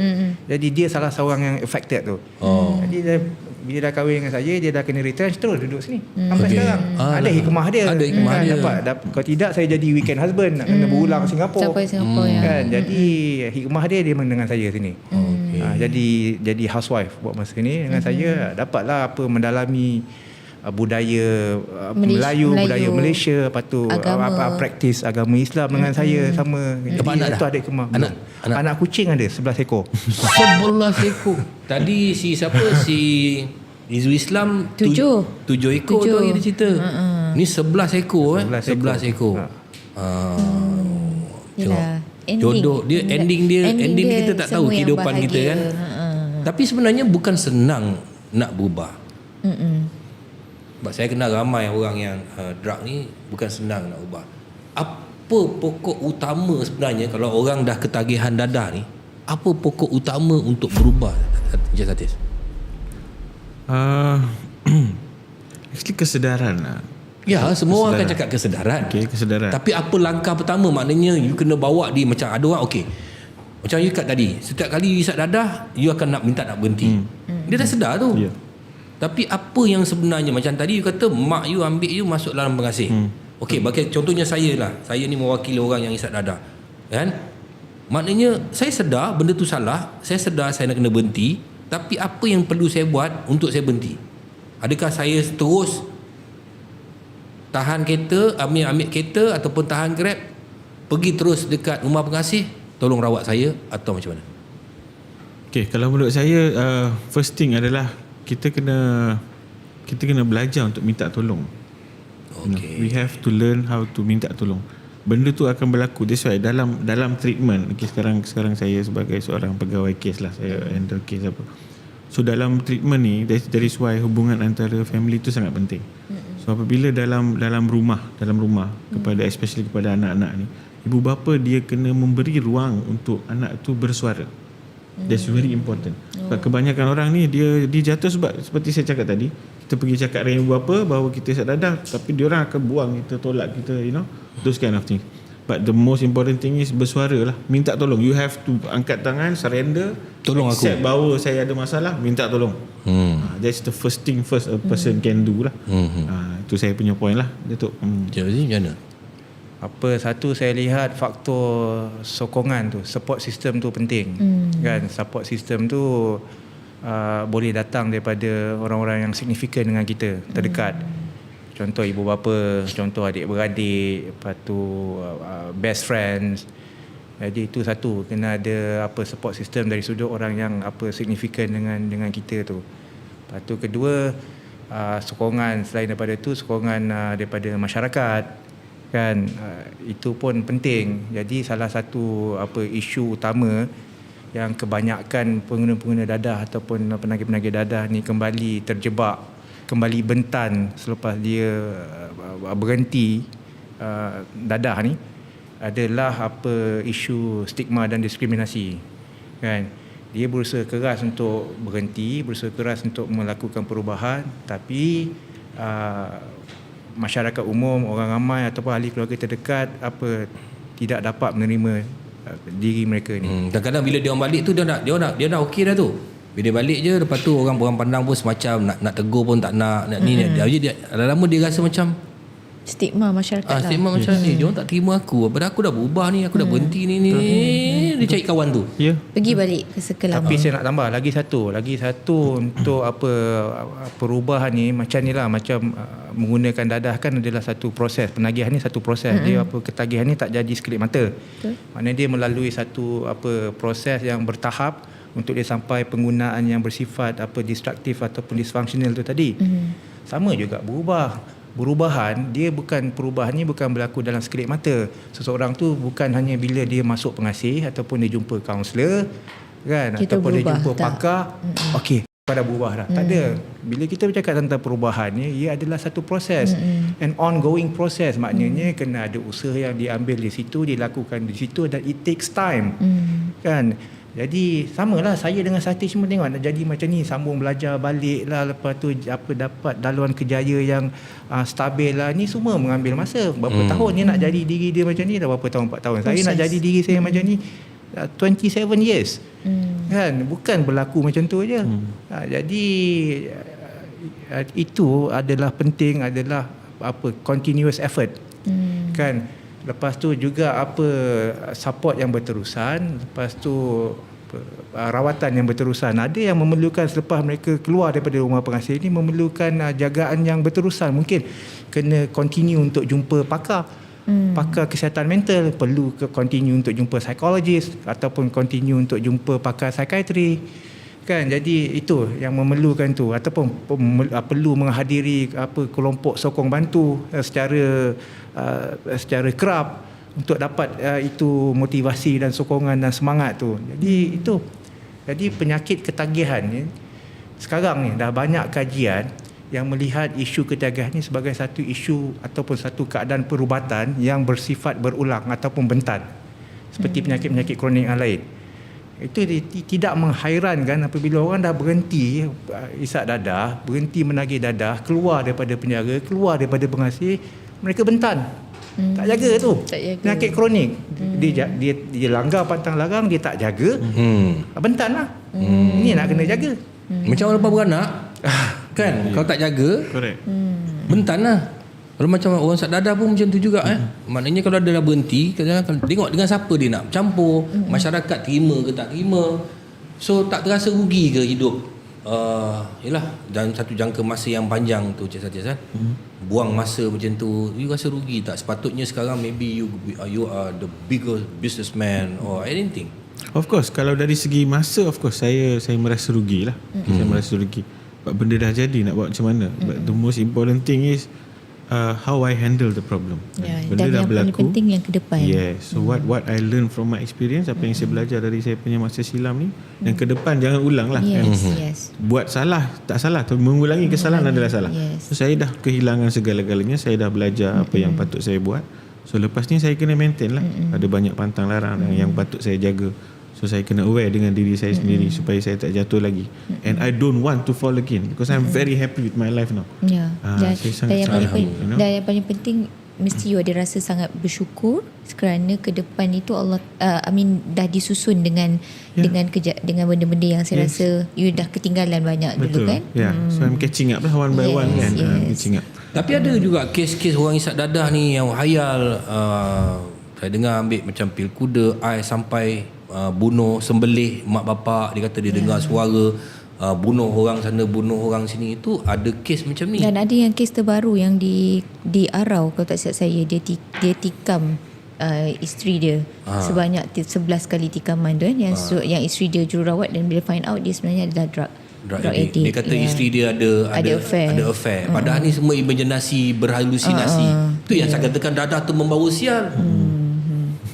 Jadi dia salah seorang yang affected tu. Jadi bila dah kahwin dengan saya, dia dah kena retrench, terus duduk sini sampai sekarang. Ada hikmah dia. Kalau tidak saya jadi weekend husband, nak kena berulang Singapura. Sampai Singapura kan. Jadi hikmah dia dengan saya sini. Jadi housewife buat masa ni dengan saya, dapatlah mendalami budaya Melayu, budaya Malaysia, lepas tu praktis agama Islam dengan saya sama. Anak tu adik kemar. Anak kucing ada 11 ekor. 11 ekor. Tadi si siapa, si Izu Islam 7 ekor tu dia cerita. Ni 11 ekor 11 ekor. Yalah, jodoh dia, ending dia kita tak tahu kehidupan kita kan. Tapi sebenarnya bukan senang nak berubah. Sebab saya kenal ramai orang yang drug ni bukan senang nak ubah. Apa pokok utama sebenarnya kalau orang dah ketagihan dadah ni? Apa pokok utama untuk berubah, Encik Satis? Actually kesedaran lah. Ya, semua orang akan cakap kesedaran. Kesedaran. Tapi apa langkah pertama? Maknanya you kena bawa dia macam ada orang macam you kat tadi, setiap kali you isap dadah, you akan minta nak berhenti. Dia dah sedar tu. Tapi apa yang sebenarnya, macam tadi you kata mak you ambil you masuk dalam pengasih. Bagi contohnya saya lah. Saya ni mewakili orang yang isap dadah. Kan? Maknanya saya sedar benda tu salah, saya sedar saya nak kena berhenti, tapi apa yang perlu saya buat untuk saya berhenti? Adakah saya terus tahan kereta, ambil kereta ataupun tahan Grab, pergi terus dekat rumah pengasih, tolong rawat saya, atau macam mana? Kalau menurut saya first thing adalah kita kena kita kena belajar untuk minta tolong. Okay. We have to learn how to minta tolong. Benda tu akan berlaku. That's why dalam treatment, okay, sekarang saya sebagai seorang pegawai kes lah, saya handle kes apa. So dalam treatment ni, that is why hubungan antara family tu sangat penting. So apabila dalam rumah kepada especially kepada anak-anak ni, ibu bapa dia kena memberi ruang untuk anak tu bersuara. That's very important. Sebab kebanyakan orang ni dia jatuh sebab seperti saya cakap tadi, kita pergi cakap dengan ibu bapa bahawa kita siap dadah, tapi dia orang akan buang kita, tolak kita, those kind of things. But the most important thing is bersuara lah, minta tolong. You have to angkat tangan, surrender, tolong aku, accept bahawa saya ada masalah, minta tolong. That's the first thing a person can do lah. Itu saya punya point lah, Datuk. Cik Aziz macam mana? Satu saya lihat faktor sokongan tu, support system tu penting. Kan, support system tu boleh datang daripada orang-orang yang signifikan dengan kita, terdekat. Contoh ibu bapa, contoh adik-beradik, lepas tu best friends. Jadi itu satu, kena ada support system dari sudut orang yang signifikan dengan kita tu. Lepas tu kedua, sokongan selain daripada tu, sokongan daripada masyarakat. Kan, itu pun penting. Jadi salah satu isu utama yang kebanyakan pengguna-pengguna dadah ataupun penagih-penagih dadah ni kembali terjebak, kembali bentan selepas dia berhenti dadah ni adalah isu stigma dan diskriminasi. Kan, dia berusaha keras untuk berhenti, berusaha keras untuk melakukan perubahan, tapi masyarakat umum, orang ramai ataupun ahli keluarga terdekat tidak dapat menerima diri mereka ni. Kadang-kadang bila dia orang balik tu dia nak okey dah tu. Bila dia balik je, lepas tu orang pandang pun semacam nak tegur pun tak nak ni. Jadi lama-lama dia rasa macam stigma masyarakat lah. Stigma macam ni, dia orang tak terima aku. Padahal aku dah berubah ni, aku dah berhenti ni. Dia cari kawan tu. Ya. Pergi balik ke circle lama. Tapi saya nak tambah lagi satu untuk perubahan ni macam ni lah, macam menggunakan dadah kan adalah satu proses. Penagihan ni satu proses. Dia ketagihan ni tak jadi sekelip mata. Maknanya dia melalui satu proses yang bertahap untuk dia sampai penggunaan yang bersifat destruktif ataupun dysfunctional tu tadi. Sama juga perubahan ni bukan berlaku dalam sekelip mata. Seseorang tu bukan hanya bila dia masuk pengasih ataupun dia jumpa kaunselor kan, kita ataupun dia jumpa tak? pakar, okey pada berubah dah. Tak ada. Bila kita bercakap tentang perubahan ni, ia adalah satu proses, an ongoing proses. Maknanya kena ada usaha yang diambil di situ, dilakukan di situ, dan it takes time. Kan. Jadi samalah saya dengan Sati semua tengok nak jadi macam ni, sambung belajar balik lah, lepas tu dapat daluan kerjaya yang stabil lah, ni semua mengambil masa. Berapa tahun dia nak jadi diri dia macam ni, dah berapa tahun, 4 tahun. Saya nak jadi diri saya macam ni 27 years. Kan, bukan berlaku macam tu aje. Jadi itu adalah penting, adalah continuous effort. Kan. Lepas tu juga support yang berterusan, lepas tu rawatan yang berterusan. Ada yang memerlukan selepas mereka keluar daripada rumah pengasih ni, memerlukan jagaan yang berterusan. Mungkin kena continue untuk jumpa pakar kesihatan mental, perlu continue untuk jumpa psikologis, ataupun continue untuk jumpa pakar psikiatri. Kan, jadi itu yang memerlukan tu, ataupun perlu menghadiri kelompok sokong bantu secara kerap untuk dapat itu motivasi dan sokongan dan semangat tu. Jadi itu. Jadi penyakit ketagihan ni sekarang ni dah banyak kajian yang melihat isu ketagihan ni sebagai satu isu ataupun satu keadaan perubatan yang bersifat berulang ataupun bentan, seperti penyakit-penyakit kronik yang lain. Itu tidak menghairankan apabila orang dah berhenti isap dadah, berhenti menagih dadah, keluar daripada penjara, keluar daripada pengasih, mereka bentan. Tak jaga tu. Penyakit kronik. Dia langgar pantang larang, dia tak jaga. Bentan lah. Ini nak kena jaga. Macam orang lepas beranak kan, kalau tak jaga, bentan lah. Kalau macam orang sak dadah pun macam tu juga. Maknanya kalau dia dah berhenti, kadang-kadang tengok dengan siapa dia nak campur, masyarakat terima ke tak terima. So tak terasa rugi ke hidup yalah, dalam satu jangka masa yang panjang tu, Cik Satis kan. Buang masa macam tu, you rasa rugi tak? Sepatutnya sekarang maybe you are the biggest businessman or anything. Of course, kalau dari segi masa, of course saya merasa rugi lah. Saya merasa rugi. benda dah jadi, nak buat macam mana. But the most important thing is how I handle the problem. Dan yang paling penting yang ke depan. Yes. So what I learn from my experience, apa yang saya belajar dari saya punya masa silam ni, dan ke depan jangan ulang lah. Yes. Buat salah tak salah, tapi mengulangi kesalahan adalah salah. So saya dah kehilangan segala-galanya, saya dah belajar apa yang patut saya buat. So lepas ni saya kena maintain lah. Ada banyak pantang larang yang patut saya jaga. So saya kena aware dengan diri saya sendiri supaya saya tak jatuh lagi. And I don't want to fall again because I'm very happy with my life now. Dan yang paling penting mesti you ada rasa sangat bersyukur kerana ke depan itu Allah dah disusun dengan benda-benda yang saya rasa you dah ketinggalan banyak. Betul. Dulu kan. So I'm catching up lah one by one kan. Catching up. Tapi ada juga kes-kes orang isap dadah ni yang hayal. Saya dengar ambil macam pil kuda, sampai bunuh, sembelih mak bapak. Dia kata dia dengar suara, bunuh orang sana, bunuh orang sini. Itu ada kes macam ni. Dan ada yang kes terbaru yang di Arau, kalau tak silap saya, dia tikam isteri dia sebanyak 11 kali tikaman tu kan, yang isteri dia jururawat, dan bila find out dia sebenarnya adalah drug addict. Dia kata isteri dia ada affair. Padahal ni semua imaginasi, berhalusinasi. Itu yang saya katakan dadah tu membawa sial.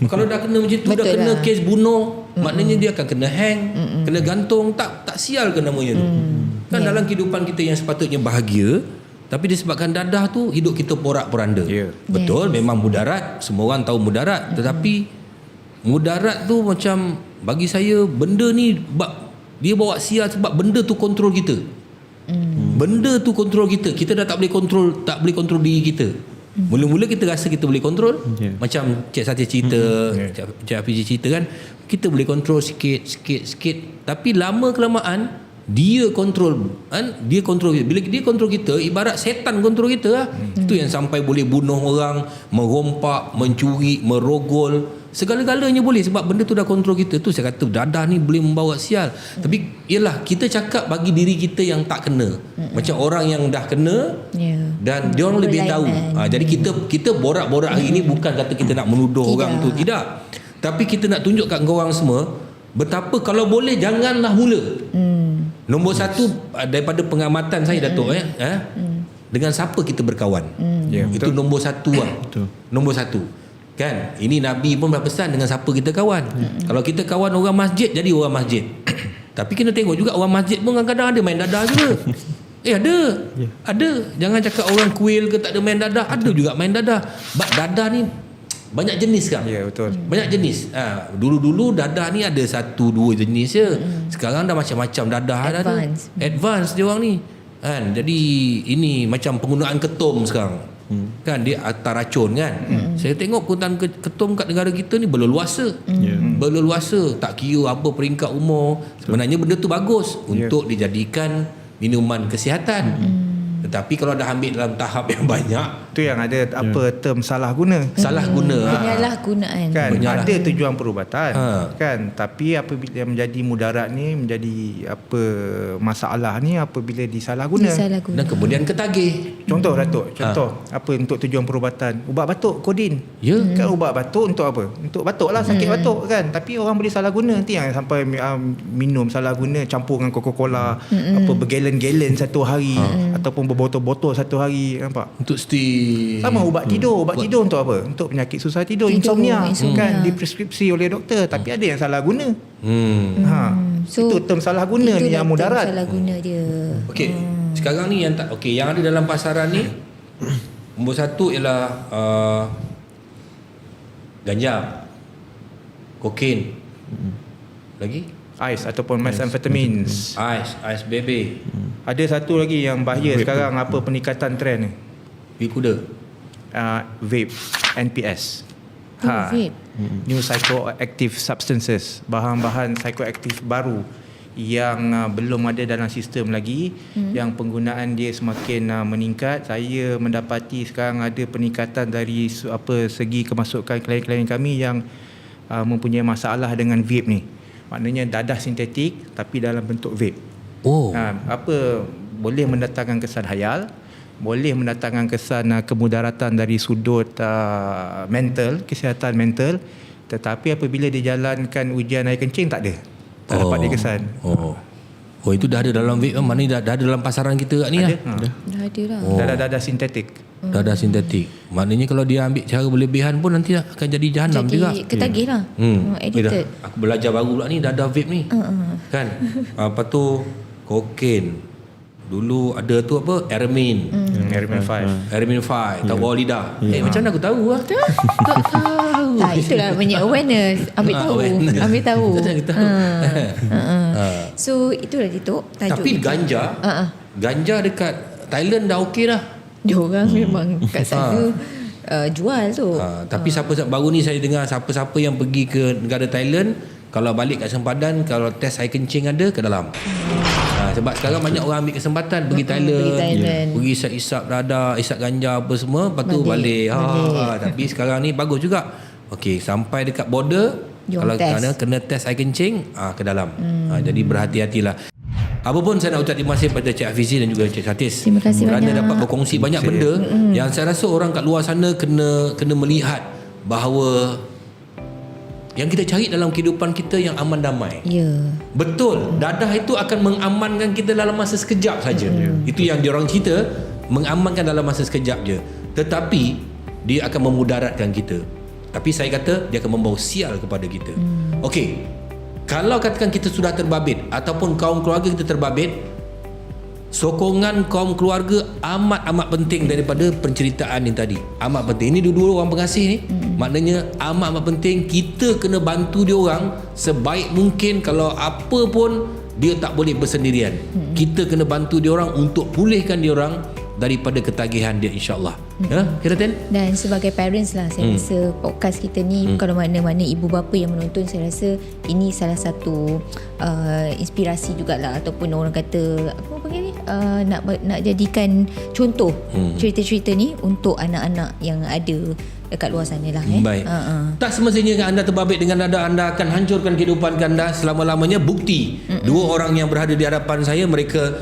Kalau dah kena macam tu, dah kena kes bunuh, maknanya dia akan kena hang, kena gantung. Tak sial ke namanya tu. Kan dalam kehidupan kita yang sepatutnya bahagia, tapi disebabkan dadah tu hidup kita porak-poranda. Betul, memang mudarat, semua orang tahu mudarat. Tetapi mudarat tu macam bagi saya, benda ni dia bawa sial sebab benda tu kontrol kita. Benda tu kontrol kita. Kita dah tak boleh kontrol diri kita. Mula-mula kita rasa kita boleh kontrol. Macam Cik Satya cerita, Cik Hafizi cerita kan, kita boleh kontrol sikit. Tapi lama kelamaan dia kontrol bila dia kontrol kita, ibarat setan kontrol kita lah. Itu yang sampai boleh bunuh orang, merompak, mencuri, merogol, segala-galanya boleh sebab benda tu dah kontrol kita. Tu saya kata dadah ni boleh membawa sial. Tapi yalah, kita cakap bagi diri kita yang tak kena. Macam orang yang dah kena dan dia orang lebih tahu. Jadi kita borak-borak hari ni bukan kata kita nak menuduh orang tu, tidak. Tapi kita nak tunjuk kat orang semua betapa kalau boleh janganlah mula. Nombor satu daripada pengamatan saya, Datuk, dengan siapa kita berkawan. Itu nombor satu lah. Nombor satu. Kan? Ini Nabi pun berpesan dengan siapa kita kawan. Kalau kita kawan orang masjid, jadi orang masjid. Tapi kena tengok juga orang masjid pun kadang-kadang ada main dadah juga. Ada. Jangan cakap orang kuil ke tak ada main dadah. Ada juga main dadah. Dadah ni banyak jenis kan? Betul. Banyak jenis. Dulu-dulu dadah ni ada 1-2 jenis je. Sekarang dah macam-macam dadah. Advance dia orang ni. Kan? Jadi ini macam penggunaan ketum sekarang. Kan dia atar racun kan. Saya tengok penggunaan ketum kat negara kita ni berleluasa. Berleluasa, tak kira apa peringkat umur. Sebenarnya benda tu bagus untuk dijadikan minuman kesihatan. Tetapi kalau dah ambil dalam tahap yang banyak, tu yang ada term salah guna. Penyalahgunaan. Kan ada tujuan perubatan. Kan, tapi apabila menjadi mudarat ni, menjadi masalah ni apabila disalahguna. Dan kemudian ketagih. Contoh Datuk, apa untuk tujuan perubatan? Ubat batuk, kodin. Kan ubat batuk untuk apa? Untuk batuk lah, sakit batuk kan. Tapi orang boleh salah guna. Nanti yang sampai minum salah guna, campur dengan Coca-Cola, bergalen-galen satu hari, ataupun berbotol-botol satu hari, nampak? Untuk steam. Sama ubat tidur. Ubat tidur untuk apa? Untuk penyakit susah tidur, insomnia. Kan dipreskripsi oleh doktor, tapi ada yang salah guna. So, itu term salah guna ni yang mudarat. Salah guna dia. Okey. Sekarang ni yang yang ada dalam pasaran ni, nombor satu ialah ganja, kokain. Lagi? Ais ataupun methamphetamines. Ais baby. Ada satu lagi yang bahaya sekarang, peningkatan trend ni. Pil kuda. Vape, NPS. Vape. New psychoactive substances, bahan-bahan psikoaktif baru yang belum ada dalam sistem lagi, yang penggunaan dia semakin meningkat. Saya mendapati sekarang ada peningkatan dari segi kemasukan klien-klien kami yang mempunyai masalah dengan vape ni. Maknanya dadah sintetik tapi dalam bentuk vape. Boleh mendatangkan kesan hayal, boleh mendatangkan kesan kemudaratan dari sudut mental, kesihatan mental, tetapi apabila dijalankan ujian air kencing tak dapat dia kesan. Oh itu dah ada dalam vape, mana ni dah ada dalam pasaran kita kat ni lah. Dah ada lah. Dadah sintetik. Dadah sintetik. Maknanya kalau dia ambil cara berlebihan pun nanti akan jadi jahanam juga. Jadi ketagih lah. Addicted. Aku belajar baru pula ni dadah vape ni. Kan? Apa tu kokain. Dulu ada tu apa? Ermin. Ermin 5. Ermin 5 tak bawah lidah. Macam mana aku tahu lah? Tak tahu. Itulah banyak awareness. Ambil tahu. Ambil tahu. Tak tahu. So itulah Datuk tajuk. Tapi ganja, ganja dekat Thailand dah okey dah. Diorang memang kat sana jual tu. Tapi siapa baru ni saya dengar siapa-siapa yang pergi ke negara Thailand, kalau balik kat sempadan, kalau test air kencing ada, ke dalam. Sebab sekarang banyak orang ambil kesempatan pergi Thailand, pergi isap dadah, isap ganja apa semua, lepas tu balik. Tapi sekarang ni bagus juga. Okey, sampai dekat border, kalau kena test air kencing, ke dalam. Jadi berhati-hatilah. Apa pun saya nak ucap terima kasih pada Cik Hafizi dan juga Cik Satis Terima kasih kerana banyak. dapat berkongsi banyak benda yang saya rasa orang kat luar sana kena melihat bahawa yang kita cari dalam kehidupan kita yang aman damai. Ya. Betul, dadah itu akan mengamankan kita dalam masa sekejap saja. Itu yang diorang cerita, mengamankan dalam masa sekejap je. Tetapi dia akan memudaratkan kita. Tapi saya kata dia akan membawa sial kepada kita. Okey. Kalau katakan kita sudah terbabit ataupun kaum keluarga kita terbabit, sokongan kaum keluarga amat penting daripada penceritaan ni tadi. Amat penting. Ini dua-dua orang pengasih ni. Maknanya amat penting kita kena bantu dia orang sebaik mungkin. Kalau apa pun dia tak boleh bersendirian. Kita kena bantu dia orang untuk pulihkan dia orang daripada ketagihan dia, insya-Allah. Ya, kira Ten? Dan sebagai parents lah, saya rasa podcast kita ni kalau mana-mana ibu bapa yang menonton, saya rasa ini salah satu inspirasi jugalah, ataupun orang kata apa panggil ni, nak jadikan contoh cerita-cerita ni untuk anak-anak yang ada dekat luar sana lah. Baik. Tak semestinya anda terbabit dengan dadah anda akan hancurkan kehidupan anda selama-lamanya. Bukti dua orang yang berada di hadapan saya, mereka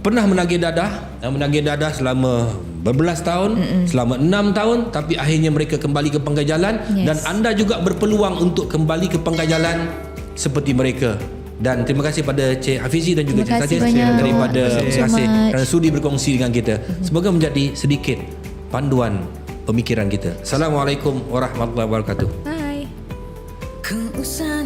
pernah menagih dadah selama berbelas tahun, selama 6 tahun, tapi akhirnya mereka kembali ke pangkal jalan. Dan anda juga berpeluang untuk kembali ke pangkal jalan seperti mereka. Dan terima kasih pada Cik Hafizi dan juga Cik Satis daripada kasih kerana sudi berkongsi dengan kita. Semoga menjadi sedikit panduan pemikiran kita. Assalamualaikum warahmatullahi wabarakatuh. Bye. Ku usah